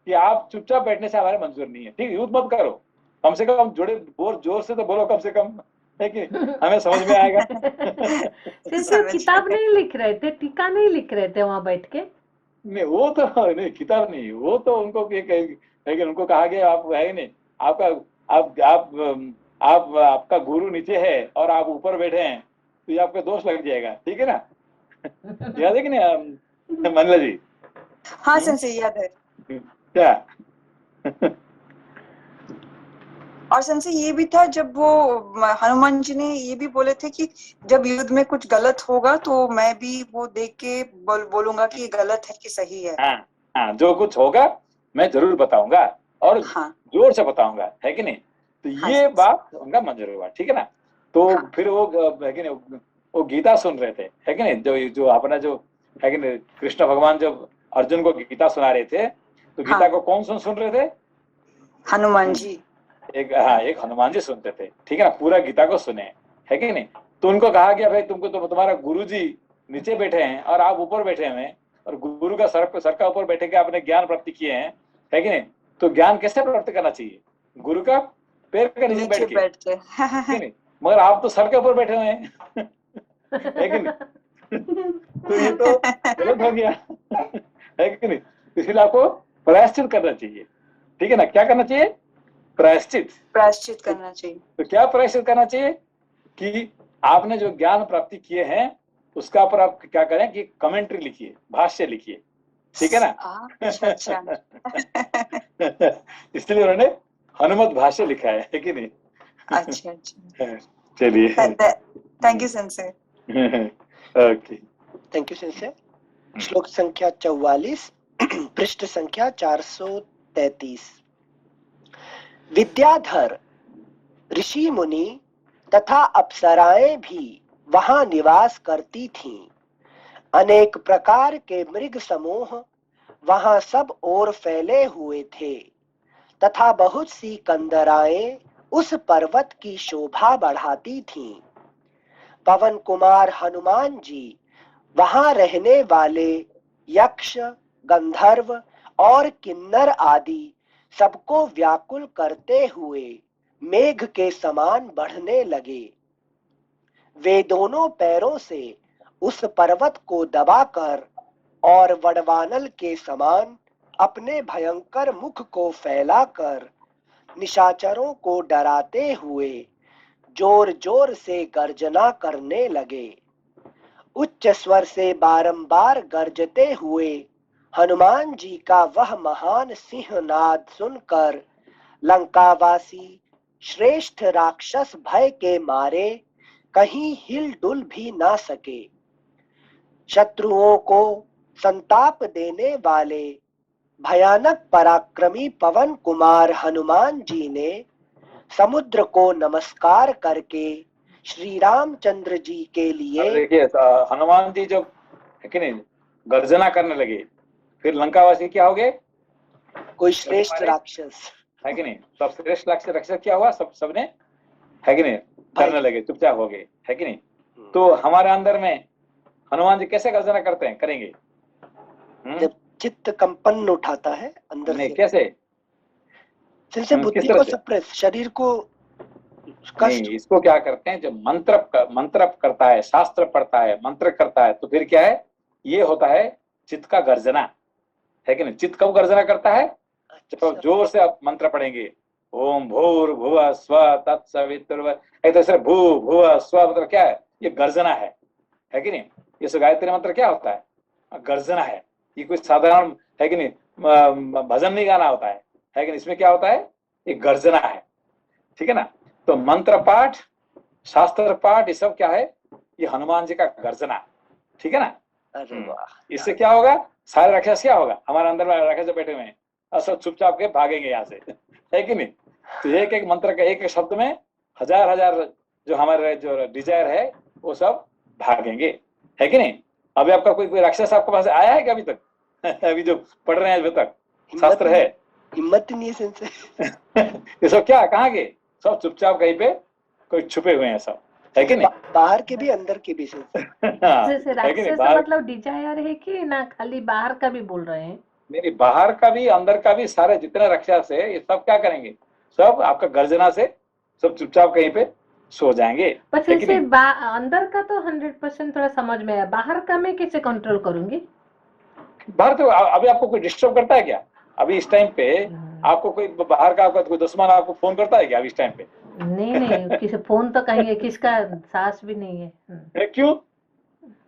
कि आप चुपचाप बैठने से हमारे मंजूर नहीं है, ठीक, युद्ध मत करो, कम से कम जुड़े जोर से तो बोलो कम से कम, है कि हमें समझ में आएगा। सेंसे वो किताब नहीं लिख रहे थे, टीका नहीं लिख रहे थे वहां बैठ के? नहीं वो तो नहीं, किताब नहीं, वो तो उनको लेकिन उनको कहा गया आप है नहीं, आपका आप आपका गुरु नीचे है और आप ऊपर बैठे हैं, तो ये आपका दोष लग जाएगा, ठीक है ना। याद है कि नहीं मंगला जी? हाँ सेंसे याद है। क्या? और सेंसे ये भी था जब वो हनुमान जी ने ये भी बोले थे कि जब युद्ध में कुछ गलत होगा तो मैं भी वो देख के बोलूंगा कि ये गलत है कि सही है। हाँ हाँ, जो कुछ होगा मैं जरूर बताऊंगा और हाँ जोर से बताऊंगा, है कि नहीं। तो हाँ ये सेंसे। बात उनका मंजूर हुआ, ठीक है ना। तो हाँ फिर वो है कि नहीं, वो गीता सुन रहे थे, है कि नहीं, जो जो अपना जो है कि नहीं, कृष्ण भगवान जब अर्जुन को गीता सुना रहे थे, तो गीता हाँ को कौन सुन रहे थे? हनुमान जी। एक हनुमान जी सुनते थे, ठीक है ना, पूरा गीता को सुने, है कि नहीं। तो उनको कहा गया भाई तुमको तो तुम्हारा गुरु जी नीचे बैठे हैं और आप ऊपर बैठे हुए हैं, और गुरु का सर का ऊपर बैठे के आपने ज्ञान प्राप्ति किए हैं, है कि नहीं। तो ज्ञान कैसे प्राप्त करना चाहिए? गुरु का पैर के नीचे नीचे बैठ के, बैठ के। है कि नहीं। मगर आप तो सर के ऊपर बैठे हुए हैं, है कि नहीं। तो ये तो गलत हो गया, है कि नहीं। इसलिए आपको प्रायश्चित करना चाहिए, ठीक है ना। क्या करना चाहिए? प्रायश्चित। प्रायश्चित करना चाहिए। तो क्या प्रायश्चित करना चाहिए कि आपने जो ज्ञान प्राप्ति किए हैं उसका पर आप क्या करें कि कमेंट्री लिखिए, भाष्य लिखिए, ठीक है ना। अच्छा अच्छा। इसलिए उन्होंने हनुमत भाष्य लिखा है कि नहीं। अच्छा अच्छा। चलिए, thank you sensei. Okay, thank you sense. श्लोक संख्या 44, पृष्ठ संख्या 433। विद्याधर ऋषि मुनि तथा अप्सराएं भी वहां निवास करती थीं। अनेक प्रकार के मृग समूह वहां सब ओर फैले हुए थे तथा बहुत सी कंदराएं उस पर्वत की शोभा बढ़ाती थीं। पवन कुमार हनुमान जी वहां रहने वाले यक्ष, गंधर्व और किन्नर आदि सबको व्याकुल करते हुए मेघ के समान बढ़ने लगे। वे दोनों पैरों से उस पर्वत को दबाकर और वडवानल के समान अपने भयंकर मुख को फैलाकर निशाचरों को डराते हुए जोर जोर से गर्जना करने लगे। उच्च स्वर से बारंबार गरजते हुए हनुमान जी का वह महान सिंहनाद सुनकर लंकावासी श्रेष्ठ राक्षस भय के मारे कहीं हिल डुल भी ना सके। शत्रुओं को संताप देने वाले भयानक पराक्रमी पवन कुमार हनुमान जी ने समुद्र को नमस्कार करके श्री रामचंद्र जी के लिए। देखिए हनुमान जी जब है कि नहीं गर्जना करने लगे, फिर लंकावासी क्या हो गए? कोई श्रेष्ठ राक्षस, है कि नहीं। सब श्रेष्ठ राक्षस क्या हुआ, सबने है कि नहीं करने लगे, चुपचाप हो गए, है कि नहीं। तो हमारे अंदर में हनुमान जी कैसे गर्जना करते हैं, करेंगे? जब चित्त कंपन उठाता है अंदर नहीं, से, कैसे? जिनसे बुद्धि को सप्रेस, शरीर को कष्ट। नहीं, इसको क्या करते हैं, जब मंत्र करता है, शास्त्र पढ़ता है, मंत्र करता है, तो फिर क्या है, ये होता है चित्त का गर्जना, है कि नहीं। चित्त कब गर्जना करता है? जब जोर से आप मंत्र पढ़ेंगे, ओम भूर्भुवः स्वः तत्सवितुर्वरेण्यं, एक तरह भू भुवः स्वः, मतलब क्या है, ये गर्जना है कि नहीं। ये गायत्री मंत्र क्या होता है? गर्जना है। ये कोई साधारण है कि नहीं भजन नहीं गाना होता है कि नहीं। इसमें क्या होता है, ये गर्जना है, ठीक है ना। तो मंत्र पाठ, शास्त्र पाठ, ये सब क्या है, ये हनुमान जी का गर्जना, ठीक है ना। अरे वाह, इससे क्या होगा, सारे राक्षस क्या होगा, हमारे अंदर में राक्षस बैठे हुए हैं, सब चुपचाप के भागेंगे यहाँ से, है कि नहीं। तो एक एक मंत्र का एक एक शब्द में हजार हजार जो हमारे जो डिजायर है वो सब भागेंगे, है कि नहीं। अभी आपका कोई राक्षस आपके पास आया है क्या अभी तक? अभी जो पढ़ रहे हैं अभी तक शास्त्र है। हिम्मत ही नहीं है सेंसे। ये सब क्या कहाँ के, सब चुपचाप कहीं पे कोई छुपे हुए हैं सब, है कि नहीं? बाहर के भी अंदर के भी सेंसे। हाँ, जैसे है कि नहीं? राक्षस बाहर, मतलब डिजायर है कि ना खाली बाहर का भी बोल रहे हैं? नहीं बाहर का भी अंदर का भी, सारे जितने राक्षस है ये सब क्या करेंगे, सब आपका गर्जना से सब चुपचाप कहीं पे सो जाएंगे, पर है कि जैसे नहीं? अंदर का तो 100% थोड़ा समझ में आया, बाहर का मैं कैसे कंट्रोल करूंगी? बाहर तो अभी आपको कोई डिस्टर्ब करता है क्या? अभी इस टाइम पे आपको कोई बाहर का, आपका कोई दुश्मन आपको फोन करता है क्या अभी इस टाइम पे? नहीं नहीं, किसी फोन तो कहेंगे, किसका सास भी नहीं है। है क्यों,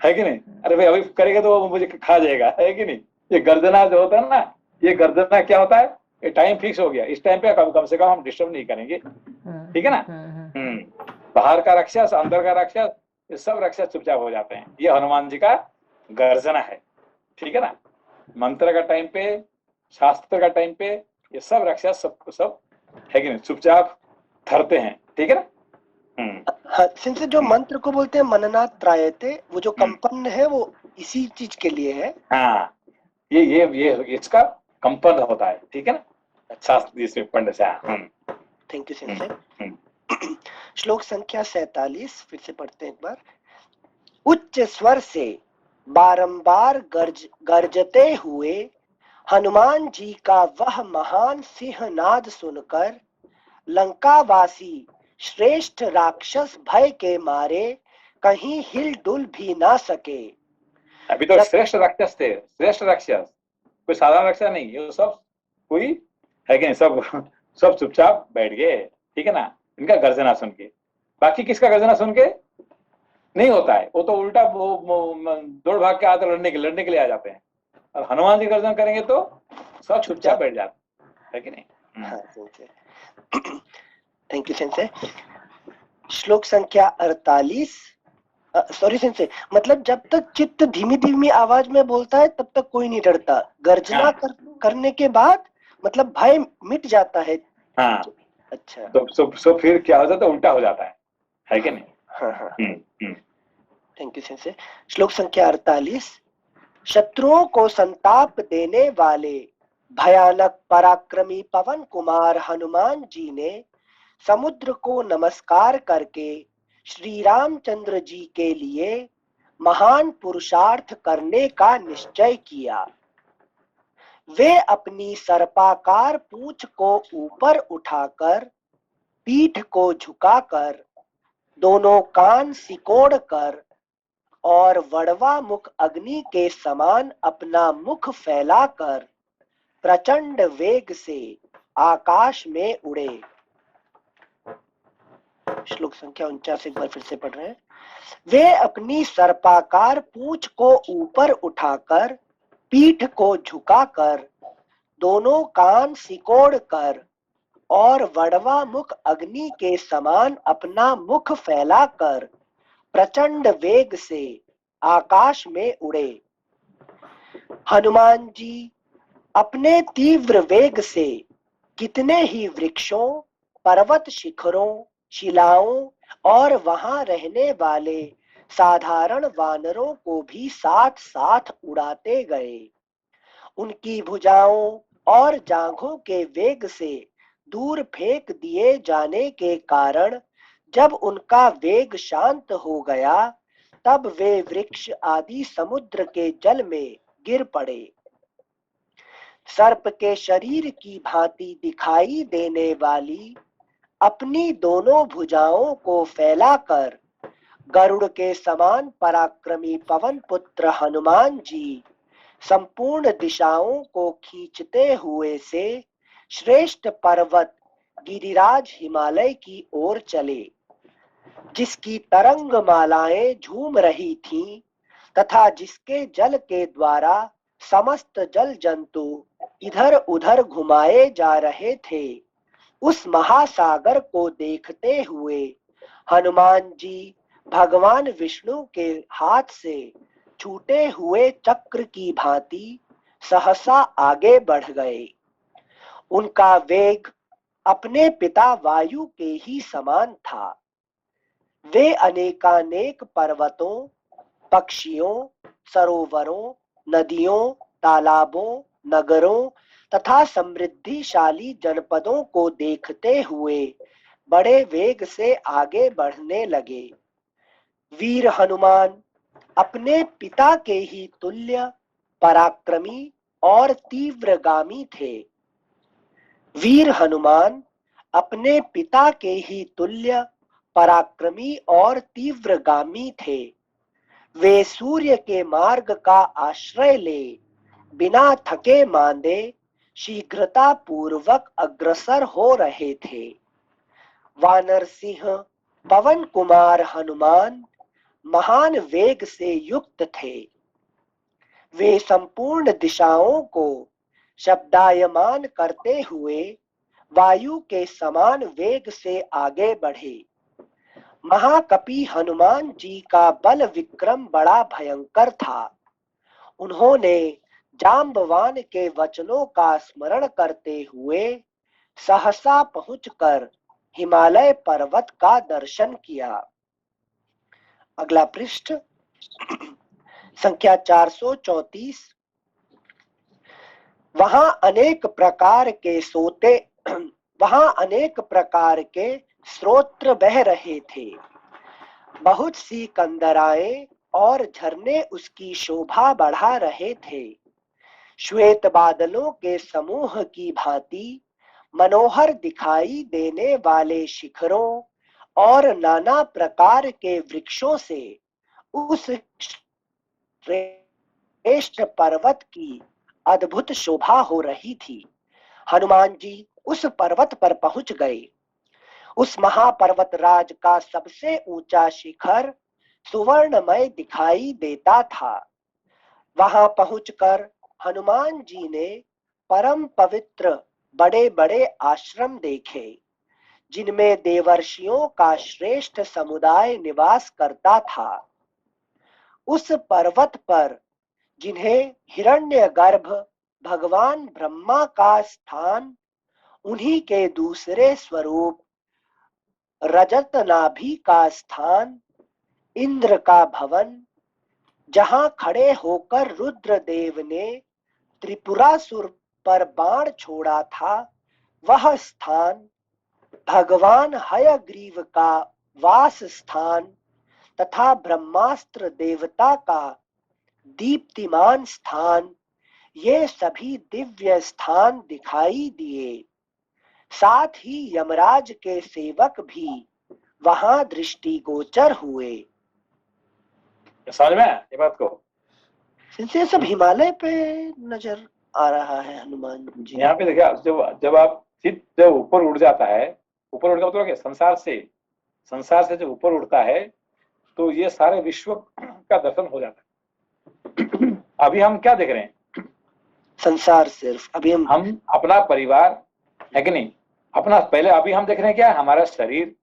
है कि नहीं? अरे भाई अभी करेगा तो वो मुझे खा जाएगा, है कि नहीं? ये गर्दना जो होता है ना, ये गर्दना क्या होता है, ये टाइम फिक्स हो गया, इस टाइम पे कम से कम हम डिस्टर्ब नहीं करेंगे, ठीक है ना? बाहर का राक्षस, अंदर का राक्षस, ये सब राक्षस चुपचाप हो जाते हैं। ये हनुमान जी का गर्जना है, ठीक है ना? मंत्र का टाइम पे, शास्त्र का टाइम पे, ये सब राक्षस सब सब, है कि नहीं, चुपचाप धरते हैं, ठीक है ना? हाँ, सेंसे जो मंत्र को बोलते हैं मननात् त्रायते, वो जो कंपन है वो इसी चीज के लिए है। हाँ, ये इसका कंपन होता है, ठीक है ना? शास्त्र इसमें पढ़ने से। Thank you sense. श्लोक संख्या 47 फिर से पढ़ते हैं एक बार। उच्च स्वर से बारंबार गरजते हुए हनुमान जी का वह महान सिंहनाद सुनकर लंकावासी श्रेष्ठ राक्षस भय के मारे कहीं हिल डुल भी ना सके। अभी तो श्रेष्ठ राक्षस थे, श्रेष्ठ राक्षस, कोई साधारण राक्षस नहीं, ये सब कोई, है कि नहीं, सब चुपचाप बैठ गए, ठीक है ना? इनका गर्जना सुन के। बाकी किसका गर्जना सुन के नहीं होता है, वो तो उल्टा दौड़ भाग के आते लड़ने के लिए आ जाते हैं, और हनुमान जी गर्जन करेंगे तो सब चुपचाप बैठ जाते, है कि नहीं? हाँ सेंसे। Thank you sense. श्लोक संख्या 48। सॉरी सेंसे, मतलब जब तक चित्त धीमी धीमी आवाज में बोलता है तब तक कोई नहीं डरता, गर्जना करने के बाद मतलब भय मिट जाता है। हाँ, अच्छा, तो फिर क्या हो जाता है, उल्टा हो जाता है कि नहीं? हाँ हाँ, थैंक यू सेंसे। श्लोक संख्या 48। शत्रुओं को संताप देने वाले भयानक पराक्रमी पवन कुमार हनुमान जी ने समुद्र को नमस्कार करके श्री रामचंद्र जी के लिए महान पुरुषार्थ करने का निश्चय किया। वे अपनी सर्पाकार पूंछ को ऊपर उठाकर, पीठ को झुकाकर, दोनों कान सिकोड़कर और वड़वा मुख अग्नि के समान अपना मुख फैलाकर प्रचंड वेग से आकाश में उड़े। श्लोक संख्या 49 एक बार फिर से पढ़ रहे हैं। वे अपनी सर्पाकार पूंछ को ऊपर उठाकर, पीठ को झुकाकर, दोनों कान सिकोड़कर और वड़वा मुख अग्नि के समान अपना मुख फैलाकर प्रचंड वेग से आकाश में उड़े। हनुमान जी अपने तीव्र वेग से कितने ही वृक्षों, पर्वत शिखरों, शिलाओं और वहां रहने वाले साधारण वानरों को भी साथ साथ उड़ाते गए। उनकी भुजाओं और जांघों के वेग से दूर फेंक दिए जाने के कारण जब उनका वेग शांत हो गया तब वे वृक्ष आदि समुद्र के जल में गिर पड़े। सर्प के शरीर की भांति दिखाई देने वाली अपनी दोनों भुजाओं को फैलाकर गरुड़ के समान पराक्रमी पवन पुत्र हनुमान जी संपूर्ण दिशाओं को खींचते हुए से श्रेष्ठ पर्वत गिरिराज हिमालय की ओर चले, जिसकी तरंग मालाएं झूम रही थीं तथा जिसके जल के द्वारा समस्त जल जंतु इधर उधर घुमाए जा रहे थे। उस महासागर को देखते हुए हनुमान जी भगवान विष्णु के हाथ से छूटे हुए चक्र की भांति सहसा आगे बढ़ गए। उनका वेग अपने पिता वायु के ही समान था। वे अनेकानेक पर्वतों, पक्षियों, सरोवरों, नदियों, तालाबों, नगरों तथा समृद्धिशाली जनपदों को देखते हुए बड़े वेग से आगे बढ़ने लगे। वीर हनुमान अपने पिता के ही तुल्य पराक्रमी और तीव्रगामी थे। वीर हनुमान अपने पिता के ही तुल्य पराक्रमी और तीव्रगामी थे। वे सूर्य के मार्ग का आश्रय ले बिना थके मांदे शीघ्रता पूर्वक अग्रसर हो रहे थे। वानर सिंह पवन कुमार हनुमान महान वेग से युक्त थे। वे संपूर्ण दिशाओं को शब्दायमान करते हुए वायु के समान वेग से आगे बढ़े। महाकपि हनुमान जी का बल विक्रम बड़ा भयंकर था। उन्होंने जाम्बवान के वचनों का स्मरण करते हुए सहसा पहुंचकर हिमालय पर्वत का दर्शन किया। अगला पृष्ठ संख्या 434। वहां अनेक प्रकार के स्रोत्र बह रहे थे। बहुत सी कंदराएं और झरने उसकी शोभा बढ़ा रहे थे। श्वेत बादलों के समूह की भांति मनोहर दिखाई देने वाले शिखरों और नाना प्रकार के वृक्षों से उस श्रेष्ठ पर्वत की अद्भुत शोभा हो रही थी। हनुमान जी उस पर्वत पर पहुंच गए। उस महापर्वत राज का सबसे ऊंचा शिखर सुवर्णमय दिखाई देता था। वहां पहुंचकर हनुमान जी ने परम पवित्र बड़े बड़े आश्रम देखे, जिनमें देवर्षियों का श्रेष्ठ समुदाय निवास करता था। उस पर्वत पर जिन्हें हिरण्यगर्भ भगवान ब्रह्मा का स्थान, उन्हीं के दूसरे स्वरूप रजत नाभि का स्थान, इंद्र का भवन, जहां खड़े होकर रुद्रदेव ने त्रिपुरासुर पर बाण छोड़ा था, वह स्थान, भगवान हयग्रीव का वास स्थान तथा ब्रह्मास्त्र देवता का दीप्तिमान स्थान, ये सभी दिव्य स्थान दिखाई दिए। साथ ही यमराज के सेवक भी वहां दृष्टिगोचर हुए। समझ में ये बात को? ये सब हिमालय पे नजर आ रहा है हनुमान जी। यहाँ पे देखिए, जब आप चित्त जब ऊपर उड़ जाता है, ऊपर उड़ का मतलब क्या, संसार से जब ऊपर उड़ता है तो ये सारे विश्व का दर्शन हो जाता है। अभी हम क्या देख रहे हैं? संसार सिर्फ अभी हम अपना परिवार है कि नहीं, अपना पहले अभी हम देख रहे हैं क्या, हमारा शरीर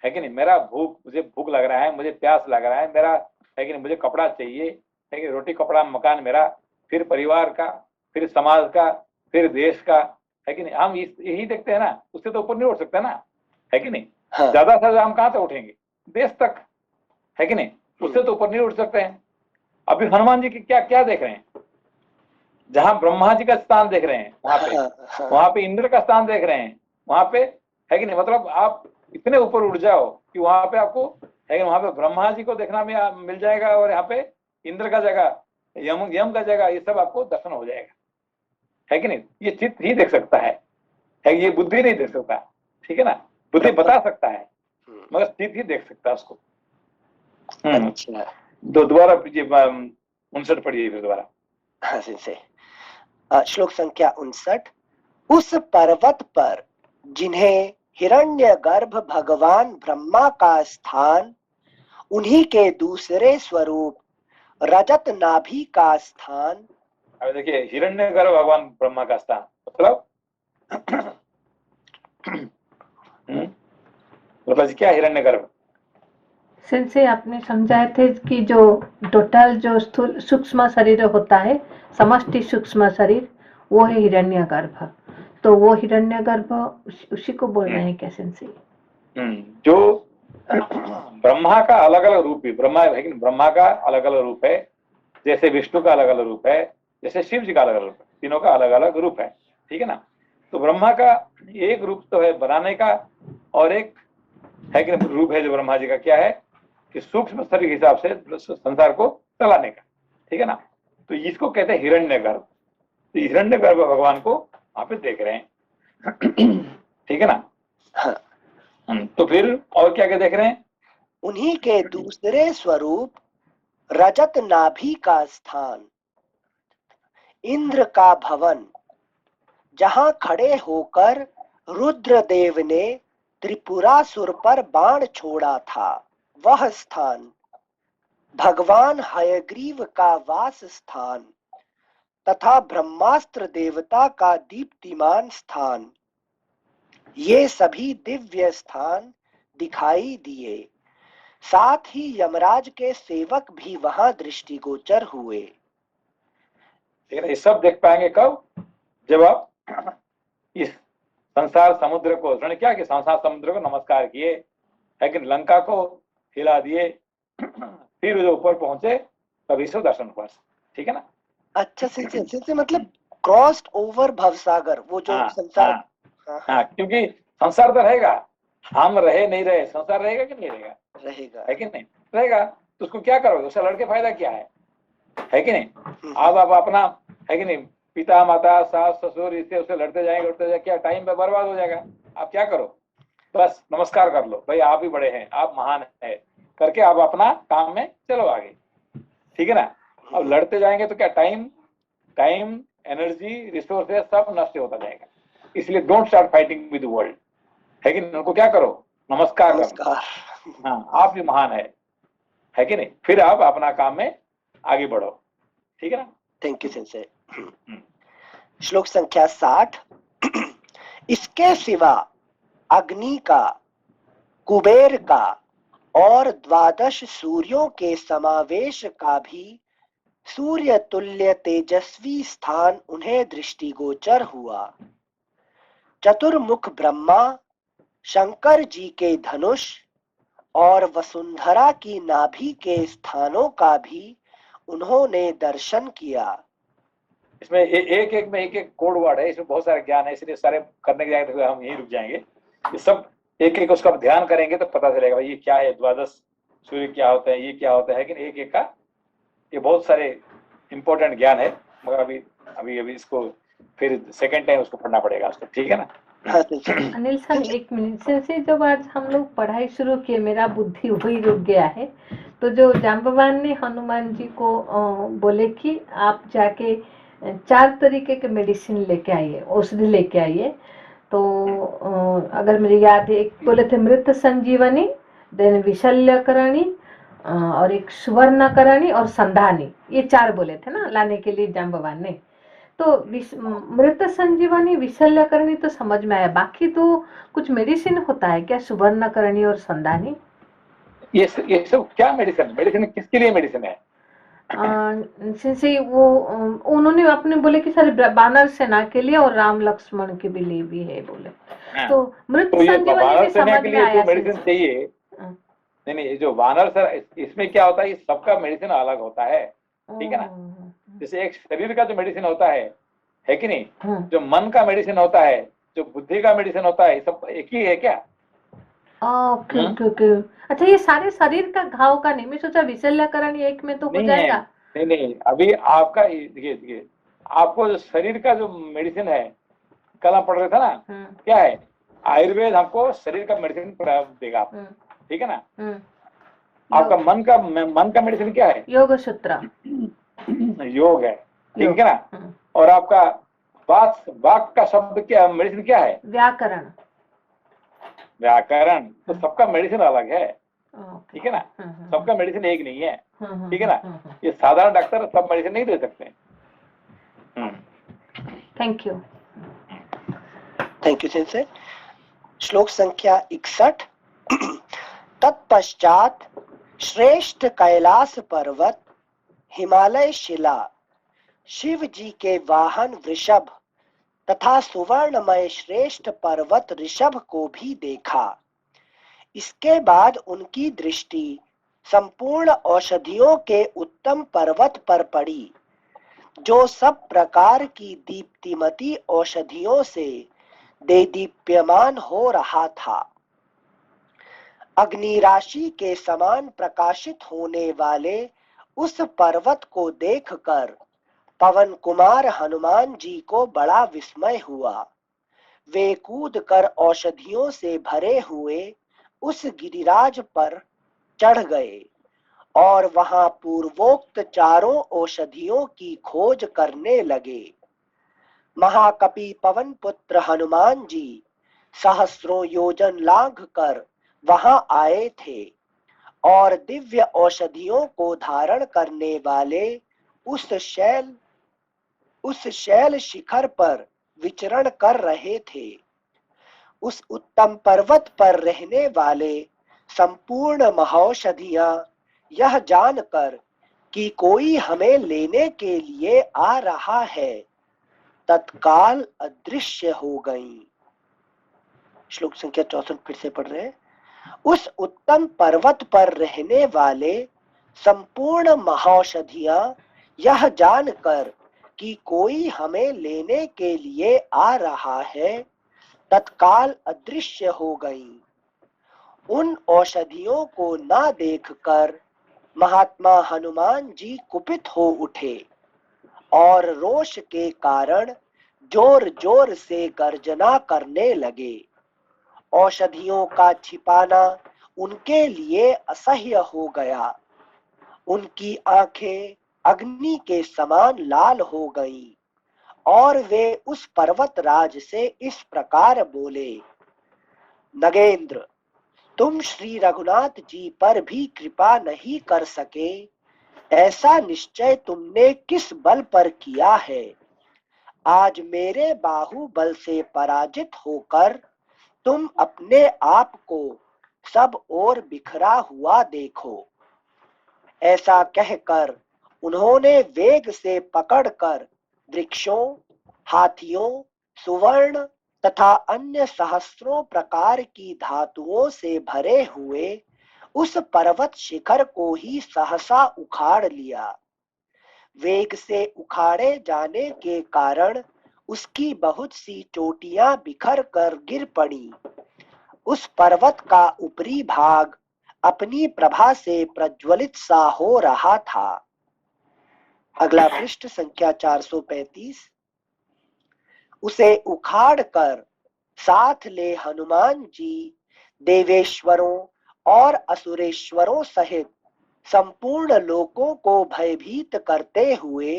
है कि नहीं, मुझे भूख लग रहा है, मुझे प्यास लग रहा है, मेरा है कि नहीं, मुझे कपड़ा चाहिए है कि रोटी कपड़ा मकान मेरा, फिर परिवार का, फिर समाज का, फिर देश का, है कि नहीं। हम यही देखते हैं ना, उससे तो ऊपर नहीं उठ सकते ना, है कि नहीं। हाँ। ज्यादा से ज्यादा हम कहाँ तक उठेंगे? देश तक, है कि नहीं, उससे तो ऊपर नहीं उठ सकते हैं। अभी हनुमान जी की क्या क्या देख रहे हैं? जहां ब्रह्मा जी का स्थान देख रहे हैं, वहां पे इंद्र का स्थान देख रहे हैं, वहां पे है कि नहीं, मतलब आप इतने ऊपर उड़ जाओ कि वहां पे आपको है कि वहां पे ब्रह्मा जी को देखना में मिल जाएगा, और यहाँ पे इंद्र का जगह, यम का जगह, ये सब आपको दर्शन हो जाएगा, है कि नहीं। ये चित्त ही देख सकता है, ये बुद्धि नहीं देख सकता, ठीक है ना। बुद्धि बता सकता है मगर चित्त ही देख सकता है उसको। अच्छा, दोबारा 59 पढ़िए फिर दोबारा। हाँ से श्लोक संख्या 59। उस पर्वत पर जिन्हें हिरण्यगर्भ भगवान ब्रह्मा का स्थान, उन्हीं के दूसरे स्वरूप रजत नाभि का स्थान। अब देखिए, हिरण्यगर्भ भगवान ब्रह्मा का स्थान मतलब क्या हिरण्यगर्भ? से आपने समझाए थे कि जो टोटल जो स्थूल सूक्ष्म शरीर होता है, समष्टि सूक्ष्म शरीर, वो है हिरण्यगर्भ। तो वो हिरण्यगर्भ उसी को बोल रहे हैं क्या से? जो ब्रह्मा का अलग अलग रूप भी, ब्रह्मा का अलग अलग रूप है, जैसे विष्णु का अलग अलग रूप है, जैसे शिव जी का अलग अलग रूप है, तीनों का अलग अलग रूप है। ठीक है ना। तो ब्रह्मा का एक रूप तो है बनाने का, और एक है कि रूप है जो ब्रह्मा जी का क्या है कि सूक्ष्म शरीर के हिसाब से संसार को चलाने का, ठीक है ना। तो इसको कहते हैं हिरण्यगर्भ। तो हिरण्यगर्भ भगवान को वहां पे देख रहे हैं ठीक है ना। हाँ। तो फिर और क्या क्या देख रहे हैं? उन्हीं के दूसरे स्वरूप रजत नाभि का स्थान, इंद्र का भवन, जहां खड़े होकर रुद्रदेव ने त्रिपुरासुर पर बाण छोड़ा था, वह स्थान, भगवान हयग्रीव का वास स्थान तथा ब्रह्मास्त्र देवता का दीप्तिमान स्थान, ये सभी दिव्य स्थान दिखाई दिए। साथ ही यमराज के सेवक भी वहां दृष्टिगोचर हुए। ठीक है ना। ये सब देख पाएंगे कब? जब आप इस संसार समुद्र को, उन्होंने क्या कि संसार समुद्र को नमस्कार किए, लेकिन लंका को हिला दिए फिर जो ऊपर पहुंचे तभी से दर्शन हुआ, ठीक है ना। अच्छा से मतलब क्रॉस्ड ओवर भवसागर, वो जो हाँ, संसार। हाँ, हाँ, क्योंकि संसार तो रहेगा, हम रहे नहीं रहे, संसार रहेगा कि नहीं रहेगा? रहेगा, है कि नहीं रहेगा। तो उसको क्या करोगे? उससे लड़के फायदा क्या है कि नहीं। अब आप अपना है कि नहीं, पिता माता सास ससुर इससे उससे लड़ते जाएंगे, क्या टाइम पे बर्बाद हो जाएगा। आप क्या करो, बस नमस्कार कर लो, भाई आप ही बड़े हैं, आप महान है करके आप अपना काम में चलो आगे, ठीक है ना। अब लड़ते जाएंगे तो क्या टाइम एनर्जी रिसोर्सेस सब नष्ट होता जाएगा। इसलिए don't start fighting with the world, है कि नहीं। उनको क्या करो, नमस्कार करो, हाँ आप भी महान है कि नहीं। फिर आप अपना काम में आगे बढ़ो, ठीक है ना। Thank you sense. श्लोक संख्या 60। इसके सिवा अग्नि का, कुबेर का और 12 सूर्यों के समावेश का भी सूर्य तुल्य तेजस्वी स्थान उन्हें दृष्टिगोचर हुआ। चतुर्मुख ब्रह्मा, शंकर जी के धनुष और वसुंधरा की नाभि के स्थानों का भी उन्होंने दर्शन किया। इसमें एक एक में एक कोड वर्ड है, इसमें बहुत सारे ज्ञान है, इसलिए सारे करने के जाएंगे तो हम यहीं रुक जाएंगे। ये सब एक एक उसका ध्यान करेंगे तो पता चलेगा भाई ये क्या है, 12 सूर्य क्या होता है, ये क्या होता है, कि एक एक का ये बहुत सारे इंपॉर्टेंट ज्ञान है। मगर अभी इसको फिर सेकंड टाइम उसको पढ़ना पड़ेगा उसको, ठीक है ना। अनिल सर एक मिनट से जब आज हम लोग पढ़ाई शुरू किए मेरा बुद्धि वही रुक गया है। तो जो जाम्बवान ने हनुमान जी को बोले कि आप जाके 4 तरीके के मेडिसिन लेके आइए, औषधि लेके आइए। तो अगर मेरी याद है, एक बोले थे मृत संजीवनी, देन विशल्यकरणी, और एक सुवर्णकरणी और संधानी, ये 4 बोले थे ना लाने के लिए जाम्बवान ने। तो मृत संजीवनी विशल्यकरणी तो समझ में आया, बाकी तो कुछ मेडिसिन होता है क्या, सुवर्णकरणी और संधानी? ये सब क्या मेडिसिन किसके लिए मेडिसिन है? से वो उन्होंने अपने बोले कि सारे बानर सेना के लिए और राम लक्ष्मण के लिए भी है बोले। तो मृत संजीवनी भी समझ में आया। मेडिसिन चाहिए नहीं, जो वानर सर इसमें क्या होता है, सबका मेडिसिन अलग होता है, ठीक है ना। जैसे एक शरीर का जो मेडिसिन होता है कि नहीं, जो मन का मेडिसिन होता है, जो बुद्धि का मेडिसिन होता है, सब एक ही है क्या? ओके। अच्छा, ये सारे शरीर का घाव का नहीं, मैं सोचा विशल्यकरण एक में तो हो जाएगा। नहीं, अभी आपका देखिए आपको जो शरीर का जो मेडिसिन है, कल हम पढ़ रहे थे ना, क्या है, आयुर्वेद हमको शरीर का मेडिसिन देगा, ठीक है ना। आपका मन का मेडिसिन क्या है? योग सूत्र, योग है, ठीक है ना। और आपका वाक का शब्द क्या, मेडिसिन क्या है? व्याकरण। तो सबका मेडिसिन अलग है, ठीक है ना। सबका मेडिसिन एक नहीं है, ठीक है ना। ये साधारण डॉक्टर सब मेडिसिन नहीं दे सकते। Thank you sense. श्लोक संख्या 61। तत्पश्चात श्रेष्ठ कैलाश पर्वत, हिमालय शिला, शिव जी के वाहन वृषभ तथा सुवर्णमय श्रेष्ठ पर्वत ऋषभ को भी देखा। इसके बाद उनकी दृष्टि संपूर्ण औषधियों के उत्तम पर्वत पर पड़ी जो सब प्रकार की दीप्तिमती औषधियों से देदीप्यमान हो रहा था। अग्नि राशि के समान प्रकाशित होने वाले उस पर्वत को देखकर पवन कुमार हनुमान जी को बड़ा विस्मय हुआ। वे कूदकर औषधियों से भरे हुए उस गिरिराज पर चढ़ गए और वहां पूर्वोक्त चारों औषधियों की खोज करने लगे। महाकपि पवन पुत्र हनुमान जी सहस्रों योजन लांघकर वहां आए थे और दिव्य औषधियों को धारण करने वाले उस शैल शिखर पर विचरण कर रहे थे। उस उत्तम पर्वत पर रहने वाले संपूर्ण महौषधियां यह जानकर कि कोई हमें लेने के लिए आ रहा है, तत्काल अदृश्य हो गईं। श्लोक संख्या 64 फिर से पढ़ रहे हैं। उस उत्तम पर्वत पर रहने वाले संपूर्ण महौषधियां यह जानकर कि कोई हमें लेने के लिए आ रहा है, तत्काल अदृश्य हो गईं। उन औषधियों को ना देखकर महात्मा हनुमान जी कुपित हो उठे और रोष के कारण जोर जोर से गर्जना करने लगे। औषधियों का छिपाना उनके लिए असह्य हो गया। उनकी आंखें अग्नि के समान लाल हो गईं और वे उस पर्वतराज से इस प्रकार बोले, नगेंद्र, तुम श्री रघुनाथ जी पर भी कृपा नहीं कर सके, ऐसा निश्चय तुमने किस बल पर किया है? आज मेरे बाहुबल से पराजित होकर तुम अपने आप को सब ओर बिखरा हुआ देखो। ऐसा कहकर उन्होंने वेग से पकड़कर वृक्षों, हाथियों, सुवर्ण तथा अन्य सहस्रों प्रकार की धातुओं से भरे हुए उस पर्वत शिखर को ही सहसा उखाड़ लिया। वेग से उखाड़े जाने के कारण उसकी बहुत सी चोटियां बिखर कर गिर पड़ी। उस पर्वत का ऊपरी भाग अपनी प्रभा से प्रज्वलित सा हो रहा था। अगला पृष्ठ संख्या 435। उसे उखाड़ कर साथ ले हनुमान जी देवेश्वरों और असुरेश्वरों सहित संपूर्ण लोकों को भयभीत करते हुए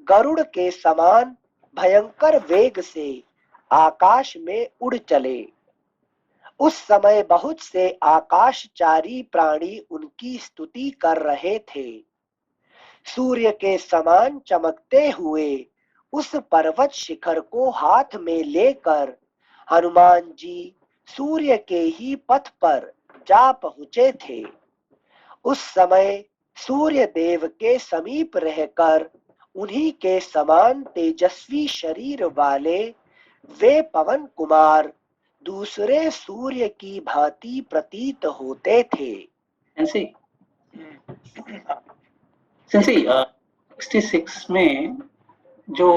गरुड़ के समान भयंकर वेग से आकाश में उड़ चले। उस समय बहुत से आकाशचारी प्राणी उनकी स्तुति कर रहे थे। सूर्य के समान चमकते हुए उस पर्वत शिखर को हाथ में लेकर हनुमान जी सूर्य के ही पथ पर जा पहुंचे थे। उस समय सूर्य देव के समीप रहकर उन्हीं के समान तेजस्वी शरीर वाले वे पवन कुमार दूसरे सूर्य की भांति प्रतीत होते थे। सिंसी 66 में जो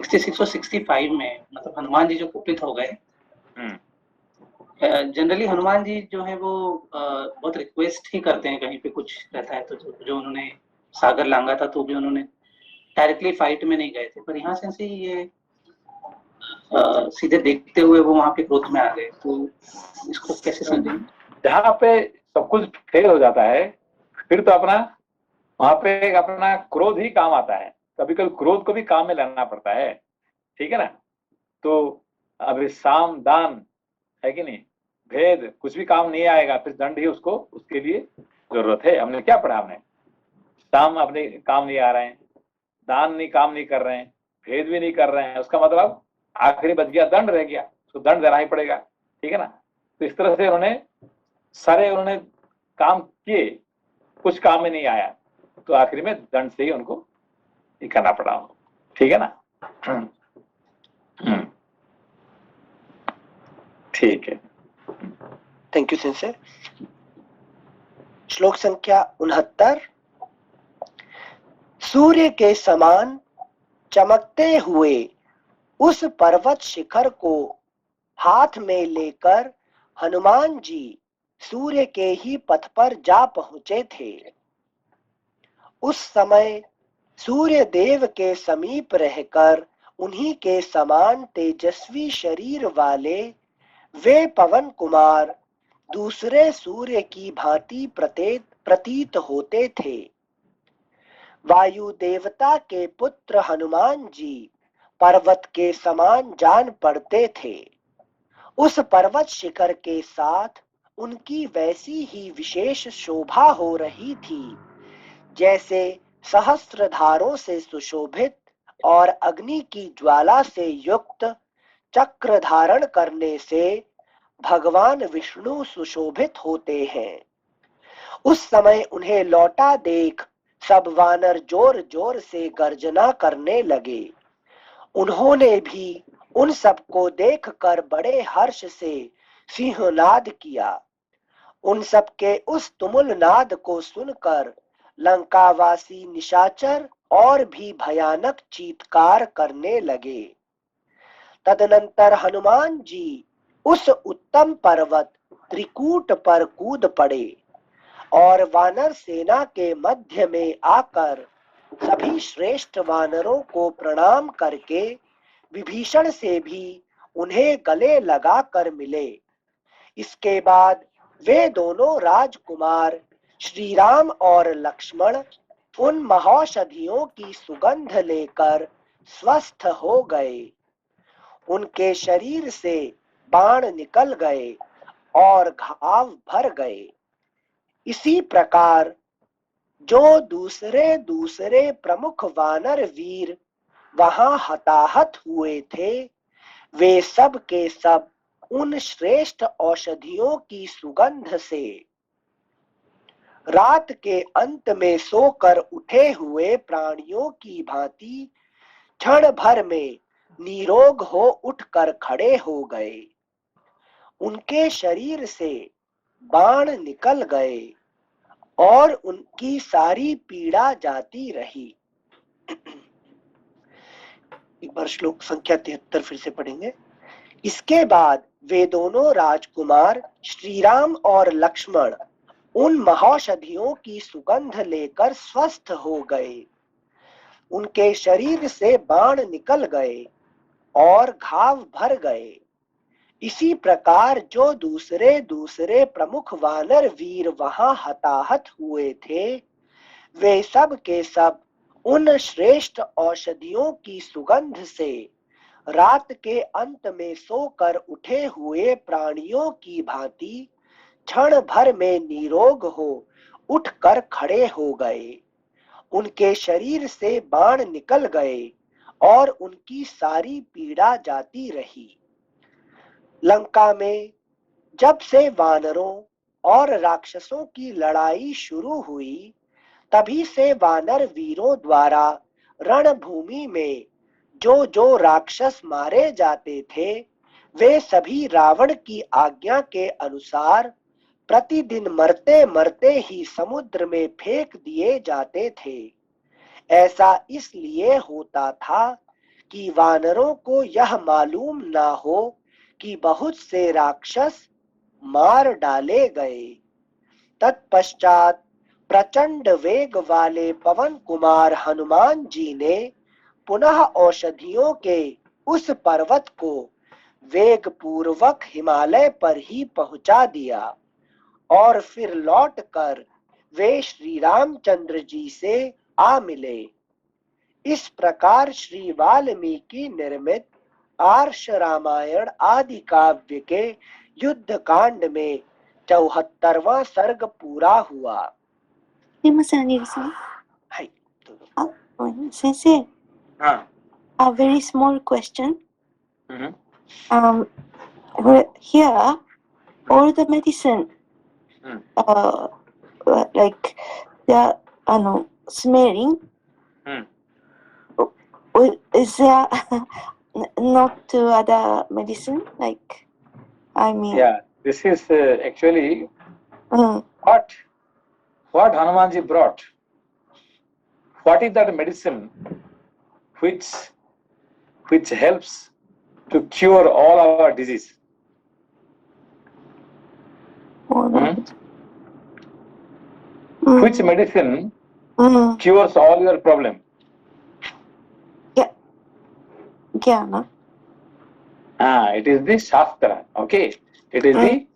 66 और 65 में मतलब हनुमान जी जो कुपित हो गए, जनरली हनुमान जी जो है वो बहुत रिक्वेस्ट ही करते हैं, कहीं पे कुछ रहता है तो जो उन्होंने सागर लांगा था तो भी उन्होंने डायरेक्टली फाइट में नहीं गए थे, पर यहाँ से ये सीधे देखते हुए वो वहां पे क्रोध में आ गए, तो इसको कैसे समझेंगे? जहाँ पे सब कुछ फेल हो जाता है फिर तो अपना वहां पे अपना क्रोध ही काम आता है। कभी कभी क्रोध को भी काम में लाना पड़ता है, ठीक है ना। तो अभी साम दान है कि नहीं, भेद कुछ भी काम नहीं आएगा, फिर दंड ही उसको उसके लिए जरूरत है। हमने क्या पढ़ा, हमने साम अपने काम नहीं आ रहे हैं, दान नहीं काम नहीं कर रहे हैं, भेद भी नहीं कर रहे हैं, उसका मतलब आखिरी बच गया दंड रह गया, तो दंड देना ही पड़ेगा, ठीक है ना। तो इस तरह से उन्होंने काम किए, कुछ काम में नहीं आया, तो आखिरी में दंड से ही उनको करना पड़ा, ठीक है ना। ठीक है, थैंक यू सेंसर। श्लोक संख्या 69। सूर्य के समान चमकते हुए उस पर्वत शिखर को हाथ में लेकर हनुमान जी सूर्य के ही पथ पर जा पहुंचे थे। उस समय सूर्य देव के समीप रहकर उन्हीं के समान तेजस्वी शरीर वाले वे पवन कुमार दूसरे सूर्य की भांति प्रतीत होते थे। वायु देवता के पुत्र हनुमान जी पर्वत के समान जान पड़ते थे। उस पर्वत शिखर के साथ उनकी वैसी ही विशेष शोभा हो रही थी जैसे सहस्त्रधारों से सुशोभित और अग्नि की ज्वाला से युक्त चक्र धारण करने से भगवान विष्णु सुशोभित होते हैं। उस समय उन्हें लौटा देख सब वानर जोर जोर से गर्जना करने लगे। उन्होंने भी उन सबको देखकर बड़े हर्ष से सिंहनाद किया। उन सबके उस तुमुल नाद को सुनकर लंकावासी निशाचर और भी भयानक चीत्कार करने लगे। तदनंतर हनुमान जी उस उत्तम पर्वत त्रिकूट पर कूद पड़े और वानर सेना के मध्य में आकर सभी श्रेष्ठ वानरों को प्रणाम करके विभीषण से भी उन्हें गले लगाकर मिले। इसके बाद वे दोनों राजकुमार श्री राम और लक्ष्मण उन महौषधियों की सुगंध लेकर स्वस्थ हो गए। उनके शरीर से बाण निकल गए और घाव भर गए। इसी प्रकार जो दूसरे दूसरे प्रमुख वानर वीर वहां हताहत हुए थे वे सब के सब उन श्रेष्ठ औषधियों की सुगंध से रात के अंत में सोकर उठे हुए प्राणियों की भांति क्षण भर में निरोग हो उठकर खड़े हो गए। उनके शरीर से बाण निकल गए और उनकी सारी पीड़ा जाती रही। एक बार श्लोक संख्या 73 फिर से पढ़ेंगे। इसके बाद वे दोनों राजकुमार श्री राम और लक्ष्मण उन महौषधियों की सुगंध लेकर स्वस्थ हो गए। उनके शरीर से बाण निकल गए और घाव भर गए। इसी प्रकार जो दूसरे दूसरे प्रमुख वानर वीर वहां हताहत हुए थे वे सब के सब उन श्रेष्ठ औषधियों की सुगंध से रात के अंत में सोकर उठे हुए प्राणियों की भांति क्षण भर में निरोग हो उठकर खड़े हो गए। उनके शरीर से बाण निकल गए और उनकी सारी पीड़ा जाती रही। लंका में जब से वानरों और राक्षसों की लड़ाई शुरू हुई तभी से वानर वीरों द्वारा रणभूमि में जो राक्षस मारे जाते थे वे सभी रावण की आज्ञा के अनुसार प्रतिदिन मरते मरते ही समुद्र में फेंक दिए जाते थे। ऐसा इसलिए होता था कि वानरों को यह मालूम ना हो कि बहुत से राक्षस मार डाले गए। तत्पश्चात प्रचंड वेग वाले पवन कुमार हनुमान जी ने पुनः औषधियों के उस पर्वत को वेग पूर्वक हिमालय पर ही पहुंचा दिया और फिर लौटकर वे श्री रामचंद्र जी से आ मिले। इस प्रकार श्री वाल्मीकि निर्मित आर्ष रामायण आदि काव्य के युद्ध कांड में 74वां सर्ग पूरा हुआ। Sensei, हाँ. a very small question. Mm-hmm. Here, all the medicine, like the smelling, is there not to other medicine? Like, I mean. Yeah, this is actually what Hanumanji brought. What is that medicine which helps to cure all our disease. Which medicine cures all your problem? Jnana. It is the Shastra. Okay, it is the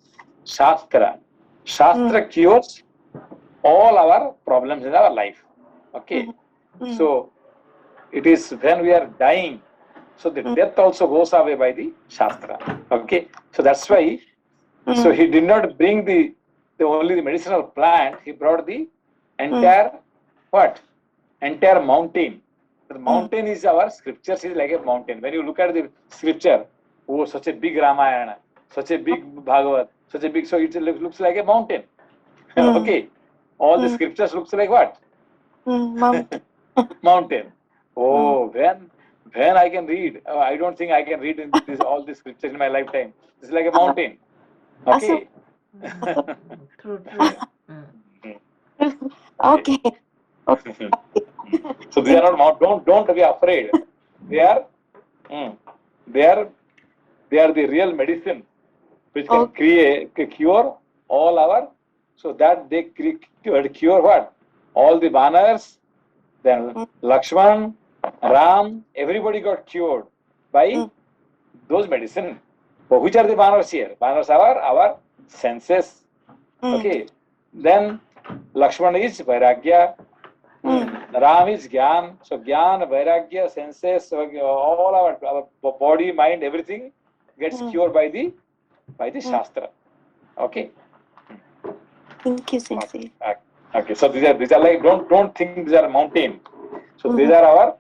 Shastra. Shastra cures all our problems in our life. Okay, so it is when we are dying, so the death also goes away by the Shastra. Okay, so that's why. So he did not bring the only the medicinal plant. He brought the entire entire mountain. The mountain is our scriptures is like a mountain. When you look at the scripture, oh, such a big Ramayana, such a big Bhagavad, such a big, so it looks like a mountain. Okay, all the scriptures looks like what? Mountain. Mountain. Oh, when I can read, I don't think I can read in all these scriptures in my lifetime. It's like a mountain. Okay. True. Okay. So they are not don't be afraid. They are the real medicine which can cure all our, so that they cure what? All the Vanars, then Lakshman, Ram, everybody got cured by those medicine. But which are the Vanars here? Vanars are our senses. Okay. Then Lakshman is Vairagya. Ram is Gyan. So Gyan, Vairagya, senses, so all our body, mind, everything gets cured by the Shastra. Okay. Thank you, Sensei. Okay. So these are like, don't think these are mountain. So these are our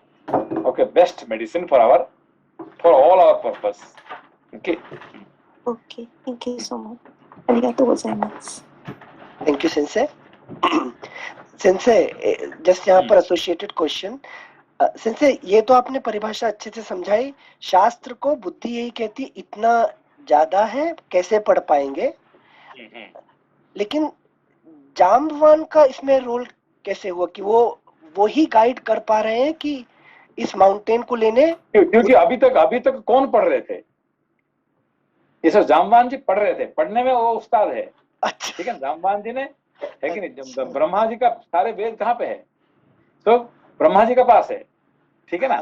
best medicine for all our purpose. Okay. Okay. Thank you so much. Arigatou gozaimasu. Thank you सेंसे. सेंसे just यहाँ पर associated question. Sense ये तो आपने परिभाषा अच्छे से समझाई. शास्त्र को बुद्धि यही कहती है इतना ज्यादा है कैसे पढ़ पाएंगे, लेकिन जाम्बवान का इसमें रोल कैसे हुआ कि वो ही गाइड कर पा रहे हैं कि इस माउंटेन को लेने? क्योंकि अभी तक कौन पढ़ रहे थे? ये सब जाम्बवान जी पढ़ रहे थे. पढ़ने में वो उस्ताद है. अच्छा. ठीक है. जाम्बवान जी ने है कि नहीं, ब्रह्मा जी का सारे वेद कहाँ पे है? तो ब्रह्मा जी का पास है. ठीक है ना.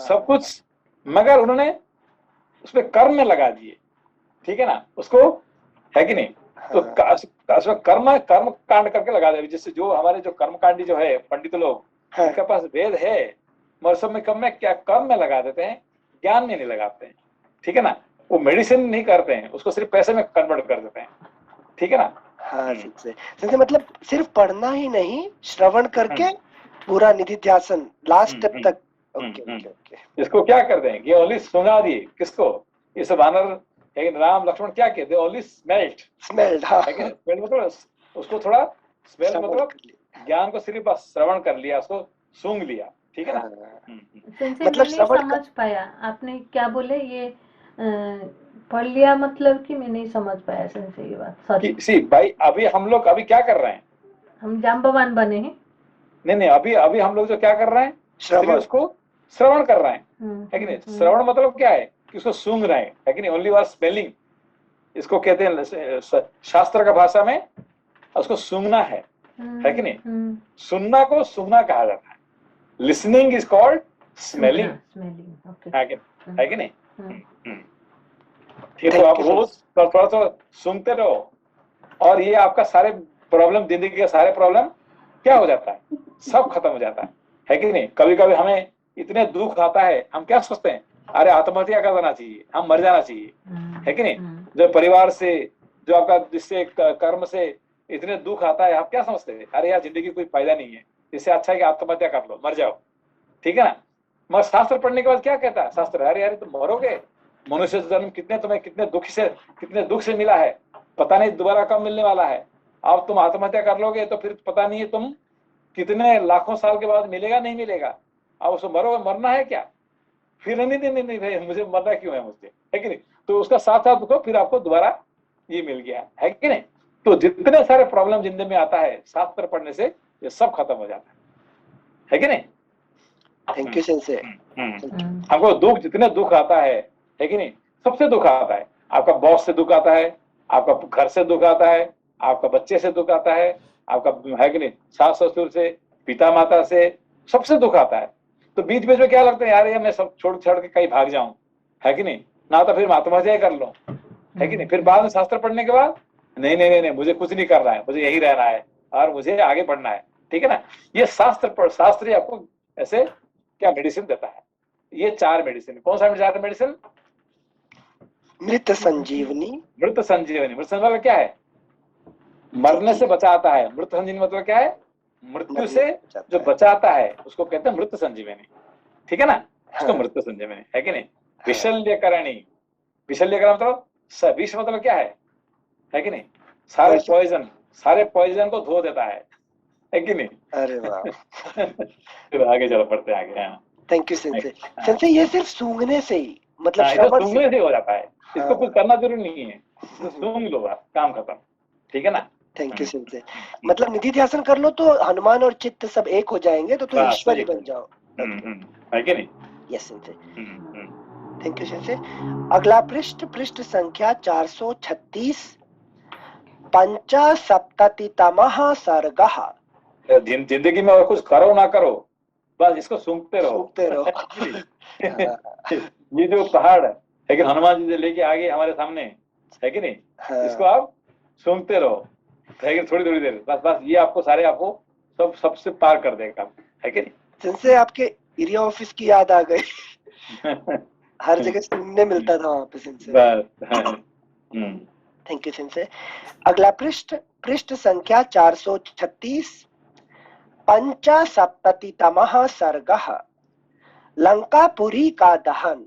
सब कुछ, मगर उन्होंने उसमें कर्म में लगा दिए. ठीक है ना. उसको है कि नहीं. तो कर्म कांड करके लगा दिया. जिससे जो हमारे जो कर्मकांडी जो है पंडित लोग, उनके पास वेद है मगर सब में कर्म में क्या कर्म में लगा देते हैं, ज्ञान में नहीं लगाते हैं. ठीक है ना. वो मेडिसिन नहीं करते हैं, उसको सिर्फ पैसे में कन्वर्ट कर देते हैं. ठीक है ना. हाँ. से मतलब सिर्फ पढ़ना ही नहीं, श्रवण करके पूरा निधिध्यासन लास्ट स्टेप तक. ओके. इसको क्या कर देंगे? ओनली सुना दिए. किसको? इस वानर राम लक्ष्मण क्या कहते? Only smelled. हाँ. स्मेल्ड मतलब उसको थोड़ा स्मेल मतलब ज्ञान को सिर्फ बस श्रवण कर लिया, उसको सूंघ लिया. ठीक है ना. मतलब समझ पाया आपने क्या बोले? ये पढ़ लिया मतलब कि मैं नहीं समझ पाया सेंसे ये बात. सॉरी. सी भाई, अभी हम लोग क्या कर रहे हैं? हम जाम्बवान बने हैं. नहीं, अभी हम लोग जो क्या कर रहे हैं, उसको श्रवण कर रहे हैं. है कि नहीं. श्रवण मतलब क्या है कि उसको सूंघ रहे हैं. है कि नहीं. Only was smelling. इसको कहते हैं शास्त्र का भाषा में उसको सूंघना है. है कि नहीं. सुनना को सूंघना कहा जाता है. Listening is called smelling. है कि नहीं. ठीक है. तो आप रोज थोड़ा सा सुनते रहो और ये आपका सारे प्रॉब्लम, जिंदगी के सारे प्रॉब्लम क्या हो जाता है, सब खत्म हो जाता है कि नहीं. कभी कभी हमें इतने दुख आता है, हम क्या सोचते हैं, अरे आत्महत्या कर देना चाहिए, हम मर जाना चाहिए. है कि नहीं. जो परिवार से, जो आपका जिससे कर्म से इतने दुख आता है, आप क्या समझते हैं, अरे यार जिंदगी कोई फायदा नहीं है, इससे अच्छा है कि आत्महत्या कर लो, मर जाओ. ठीक है ना. मगर शास्त्र पढ़ने के बाद क्या कहता है शास्त्र? अरे यार तुम मरोगे, मनुष्य जन्म कितने दुख से मिला है, पता नहीं दोबारा कब मिलने वाला है. अब तुम आत्महत्या कर लोगे तो फिर पता नहीं है तुम कितने लाखों साल के बाद मिलेगा नहीं मिलेगा. अब उसको मरना है क्या? फिर नहीं भाई मुझे मरना क्यों है मुझसे. है कि नहीं. तो उसका साथ को फिर आपको दोबारा ये मिल गया. है कि नहीं. तो जितने सारे प्रॉब्लम जिंदगी में आता है, शास्त्र पढ़ने से ये सब खत्म हो जाता है. है कि नहीं. थैंक यू सेंसे। हमको दुख, जितने दुख आता है कि नहीं, सबसे दुख आता है। आपका बॉस से दुख आता है, आपका घर से दुख आता है, आपका बच्चे से दुख आता है, आपका है कि नहीं, सास ससुर से, पिता माता से, सबसे दुख आता है। तो बीच बीच में क्या लगता है, यार ये मैं सब छोड़ छोड़ के कहीं भाग जाऊं, है कि नहीं, ना तो फिर आत्महत्या कर लो, है कि नहीं। फिर बाद में शास्त्र पढ़ने के बाद नहीं नहीं नहीं नहीं, मुझे कुछ नहीं करना है, मुझे यही रहना है और मुझे आगे बढ़ना है, ठीक है ना। ये शास्त्र ही आपको ऐसे क्या मेडिसिन देता है। ये 4 मेडिसिन, कौन सा 4 मेडिसिन? मृत संजीवनी। मृत संजीवनी। मृत संजीवनी क्या है? मरने से बचाता है। मृत संजीवनी मतलब क्या है? मृत्यु से जो बचाता है उसको कहते हैं मृत संजीवनी, ठीक है ना। उसको मृत संजीवनी, है कि नहीं। विशल्यकरणी, विशल्यकरण मतलब विष मतलब क्या है कि नहीं, सारे पॉइजन को धो देता है कि नहीं। अरे वाह। फिर आगे चलो, पढ़ते हैं आगे। थैंक यू सेंसे। सेंसे ये सिर्फ सूंघने से ही, मतलब श्रवण सूंघने से हो जाता है, इसको कुछ करना जरूरी नहीं है, सूंघ लो बस, काम खत्म, ठीक है ना। थैंक यू सेंसे। मतलब निधि ध्यान कर लो तो हनुमान और चित्त सब एक हो जाएंगे, तो ईश्वर ही बन जाओ, है कि नहीं। यस सेंसे। थैंक यू सेंसे। अगला पृष्ठ संख्या 436, 75तमः सर्गः। जिंदगी में और कुछ करो ना करो, बस इसको सूंघते रहो। ये जो पहाड़ है कि हनुमान जी लेके आगे हमारे सामने, है कि नहीं, इसको आप सूंघते रहो, है कि थोड़ी थोड़ी देर, बस ये आपको सारे आपको सबसे पार कर देगा, है कि नहीं। जिनसे आपके एरिया ऑफिस की याद आ गई। हर जगह सूंघने मिलता था वहां पे सिंसे। Thank you सिंसे। अगला पृष्ठ संख्या 436, 75तमः सर्गः। लंकापुरी का दहन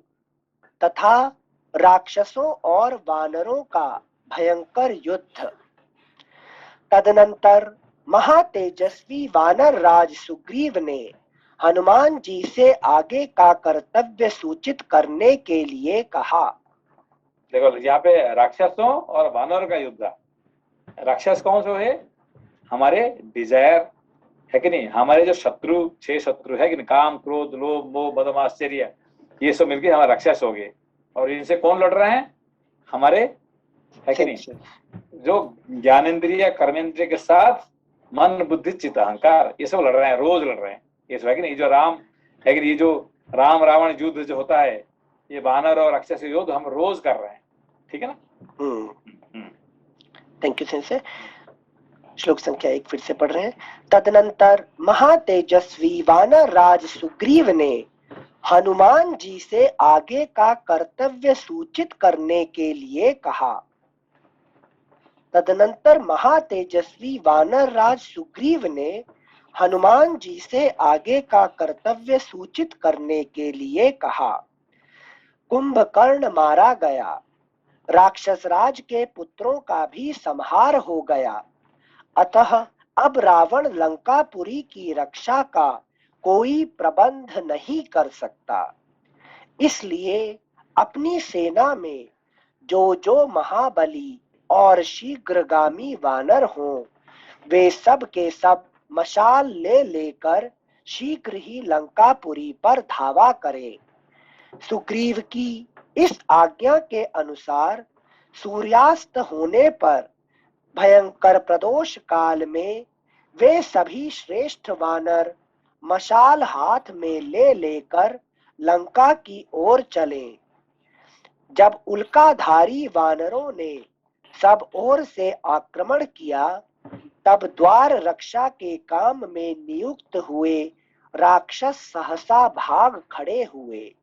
तथा राक्षसों और वानरों का भयंकर युद्ध। तदनंतर महातेजस्वी वानर राज सुग्रीव ने हनुमान जी से आगे का कर्तव्य सूचित करने के लिए कहा। देखो यहाँ पे राक्षसों और वानरों का युद्ध। राक्षस कौन से है? हमारे डिजायर, है कि नहीं, हमारे जो 6 शत्रु है कि नहीं, काम क्रोध लोभ मोह मद आश्चर्य, ये सब मिलके हमारे राक्षस हो गए। और इनसे कौन लड़ रहे हैं? हमारे, है कि नहीं, जो ज्ञानेन्द्रिय कर्मेंद्रिय के साथ मन बुद्धि चित्त अहंकार, ये सब लड़ रहे हैं, रोज लड़ रहे हैं ये सब, है कि नहीं। जो राम है कि नहीं, ये जो राम रावण युद्ध जो होता है, ये वानर और राक्षस युद्ध हम रोज कर रहे हैं, ठीक है ना। Thank you sense. श्लोक संख्या 1 फिर से पढ़ रहे हैं। तदनंतर महातेजस्वी वानर राज सुग्रीव ने हनुमान जी से आगे का कर्तव्य सूचित करने के लिए कहा। तदनंतर महातेजस्वी वानर राज सुग्रीव ने हनुमान जी से आगे का कर्तव्य सूचित करने के लिए कहा। कुंभकर्ण मारा गया, राक्षस राज के पुत्रों का भी संहार हो गया, अतः अब रावण लंकापुरी की रक्षा का कोई प्रबंध नहीं कर सकता। इसलिए अपनी सेना में जो महाबली और शीघ्रगामी वानर हों, वे सब के सब मशाल ले लेकर शीघ्र ही लंकापुरी पर धावा करें। सुग्रीव की इस आज्ञा के अनुसार सूर्यास्त होने पर भयंकर प्रदोष काल में वे सभी श्रेष्ठ वानर मशाल हाथ में ले लेकर लंका की ओर चले। जब उल्काधारी वानरों ने सब ओर से आक्रमण किया, तब द्वार रक्षा के काम में नियुक्त हुए राक्षस सहसा भाग खड़े हुए।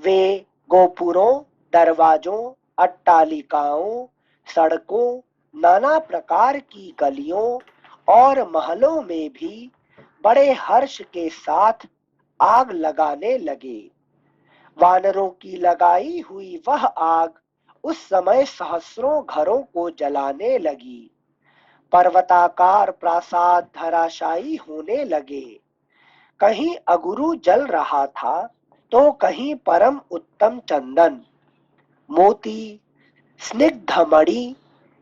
वे गोपुरों, दरवाजों, अट्टालिकाओं, सड़कों, नाना प्रकार की गलियों और महलों में भी बड़े हर्ष के साथ आग लगाने लगे। वानरों की लगाई हुई वह आग उस समय सहस्रों घरों को जलाने लगी। पर्वताकार प्रासाद धराशायी होने लगे। कहीं अगुरु जल रहा था तो कहीं परम उत्तम चंदन, मोती, स्निग्ध मणि,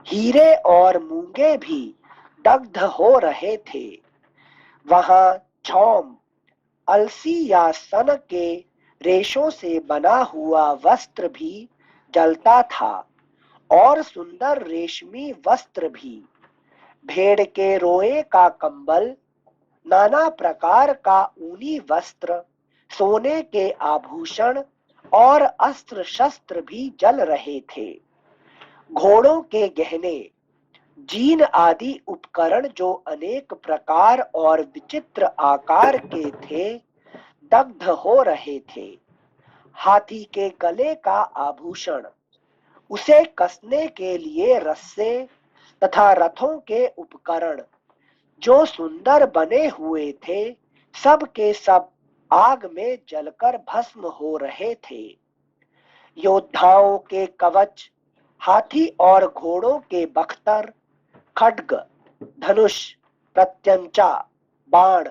हीरे और मूंगे भी दग्ध हो रहे थे। वहां क्षौम, अलसी या सन के रेशों से बना हुआ वस्त्र भी जलता था और सुंदर रेशमी वस्त्र भी। भेड़ के रोए का कंबल, नाना प्रकार का ऊनी वस्त्र, सोने के आभूषण और अस्त्र शस्त्र भी जल रहे थे। घोड़ों के गहने, जीन आदि उपकरण जो अनेक प्रकार और विचित्र आकार के थे, दग्ध हो रहे थे। हाथी के गले का आभूषण, उसे कसने के लिए रस्से तथा रथों के उपकरण जो सुंदर बने हुए थे, सब के सब आग में जलकर भस्म हो रहे थे। योद्धाओं के कवच, हाथी और घोड़ों के बख्तर, खड्ग, धनुष, प्रत्यंचा, बाण,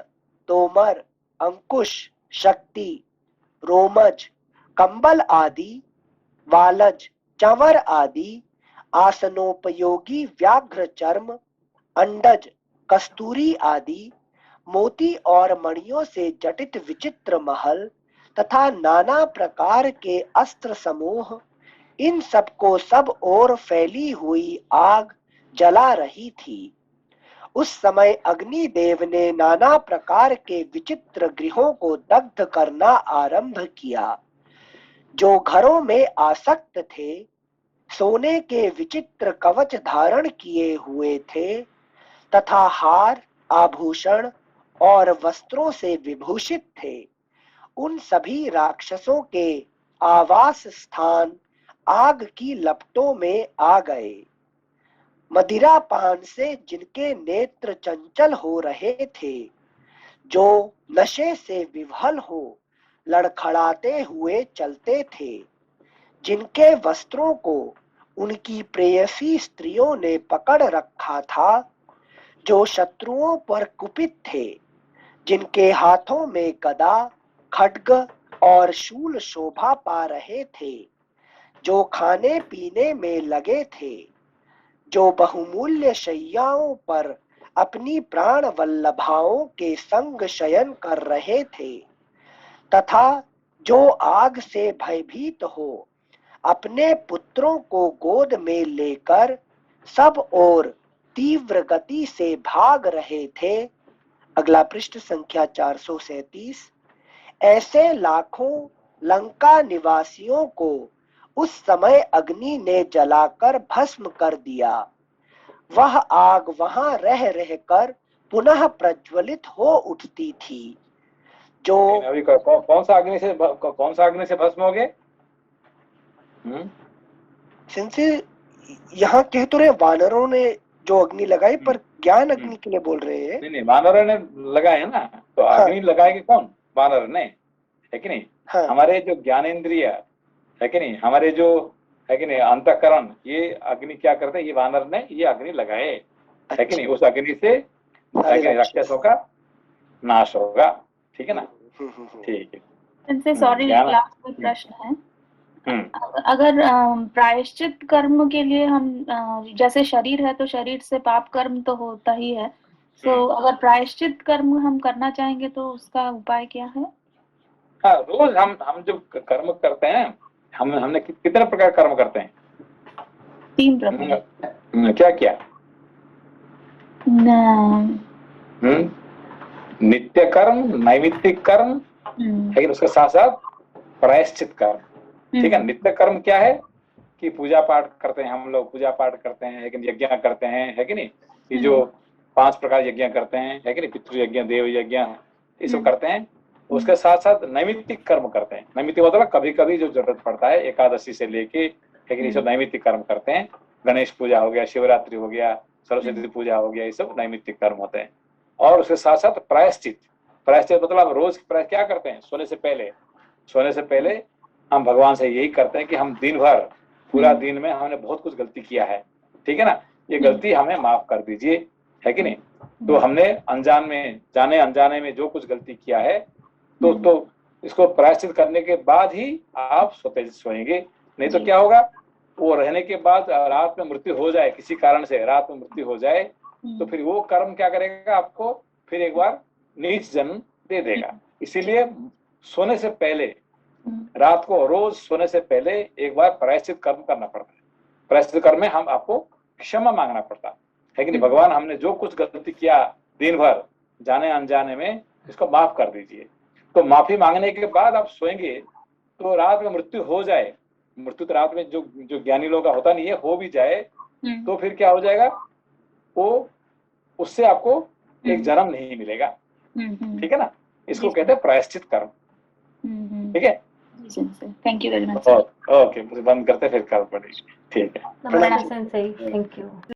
तोमर, अंकुश, शक्ति, रोमज, कंबल आदि, वालज, चंवर आदि, आसनोपयोगी व्याघ्र चर्म, अंडज, कस्तूरी आदि, मोती और मणियों से जटित विचित्र महल तथा नाना प्रकार के अस्त्र समूह, इन सबको सब ओर फैली हुई आग जला रही थी। उस समय अग्निदेव ने नाना प्रकार के विचित्र गृहों को दग्ध करना आरंभ किया। जो घरों में आसक्त थे, सोने के विचित्र कवच धारण किए हुए थे तथा हार, आभूषण और वस्त्रों से विभूषित थे, उन सभी राक्षसों के आवास स्थान आग की लपटों में आ गए। मदिरा पान से जिनके नेत्र चंचल हो रहे थे, जो नशे से विह्वल हो लड़खड़ाते हुए चलते थे, जिनके वस्त्रों को उनकी प्रेयसी स्त्रियों ने पकड़ रखा था, जो शत्रुओं पर कुपित थे, जिनके हाथों में गदा, खड्ग और शूल शोभा पा रहे थे, जो खाने पीने में लगे थे, जो बहुमूल्य शैयाओं पर अपनी प्राण वल्लभाओं के संग शयन कर रहे थे, तथा जो आग से भयभीत हो अपने पुत्रों को गोद में लेकर सब ओर तीव्र गति से भाग रहे थे। अगला पृष्ठ संख्या 437। ऐसे लाखों लंका निवासियों को उस समय अग्नि ने जलाकर भस्म कर दिया। वह आग वहां रह रहकर पुनः प्रज्वलित हो उठती थी। जो अभी कौन सा अग्नि से भस्म हो गए? सिंसे यहाँ कह तो रहे वानरों ने जो अग्नि लगाई, पर ज्ञान अग्नि के लिए बोल रहे हैं। नहीं, वानरों ने लगाए है ना, तो अग्नि लगाएगी कौन? वानर ने, है कि नहीं? हाँ। हमारे जो ज्ञानेंद्रिय है कि नहीं, हमारे जो है कि नहीं अंतःकरण, ये अग्नि क्या करते हैं? ये वानर ने ये अग्नि लगाए, है कि नहीं? उस अग्नि से राक्षसों का नाश होगा, ठीक है ना? ठीक है। इनसे सॉरी, लास्ट कोई प्रश्न है? अगर प्रायश्चित कर्म के लिए हम जैसे शरीर है तो शरीर से पाप कर्म तो होता ही है, तो अगर प्रायश्चित कर्म हम करना चाहेंगे तो उसका उपाय क्या है? हाँ, रोज हम जो कर्म करते हैं, हमने कितने प्रकार कर्म करते हैं? 3 प्रकार। क्या क्या? नित्य कर्म, नैमित्तिक कर्म, लेकिन उसके साथ साथ प्रायश्चित कर्म, ठीक है? नित्य कर्म क्या है कि पूजा पाठ करते हैं, हम लोग पूजा पाठ करते हैं, लेकिन यज्ञ करते हैं, है कि नहीं? ये जो 5 प्रकार यज्ञ करते हैं, है कि नहीं? पितृ यज्ञ, देव यज्ञ, ये सब करते हैं। उसके साथ साथ नैमित्तिक कर्म करते हैं। नैमित्तिक मतलब कभी कभी जो जरूरत पड़ता है, एकादशी से लेके, है कि नहीं? सब नैमित्तिक कर्म करते हैं। गणेश पूजा हो गया, शिवरात्रि हो गया, सरस्वती पूजा हो गया, ये सब नैमित्तिक कर्म होते हैं। और उसके साथ साथ प्रायश्चित मतलब रोज क्या करते हैं? सोने से पहले हम भगवान से यही करते हैं कि हम दिन भर, पूरा दिन में हमने बहुत कुछ गलती किया है, ठीक है ना? ये गलती हमें माफ कर दीजिए, है कि नहीं? तो हमने जाने अनजाने में जो कुछ गलती किया है, तो इसको प्रायश्चित करने के बाद ही आप सोएंगे। नहीं तो क्या होगा? वो रहने के बाद रात में मृत्यु हो जाए, किसी कारण से रात में मृत्यु हो जाए, तो फिर वो कर्म क्या करेगा? आपको फिर एक बार नीच जन्म दे देगा। इसीलिए सोने से पहले, रात को रोज सोने से पहले एक बार प्रायश्चित कर्म करना पड़ता है। प्रायश्चित कर्म में हम आपको क्षमा मांगना पड़ता है कि नहीं, भगवान हमने जो कुछ गलती किया दिन भर जाने अनजाने में, इसको माफ कर दीजिए। तो माफी मांगने के बाद आप सोएंगे तो रात में मृत्यु हो जाए, मृत्यु तो रात में जो ज्ञानी लोग का होता नहीं है, हो भी जाए तो फिर क्या हो जाएगा, वो उससे आपको एक जन्म नहीं मिलेगा। ठीक है ना, इसको कहते हैं प्रायश्चित कर्म। ठीक है, thank you very much. Okay, बंद करते फिर कल पड़ेगी। ठीक है, नमस्ते सेंसे, थैंक यू।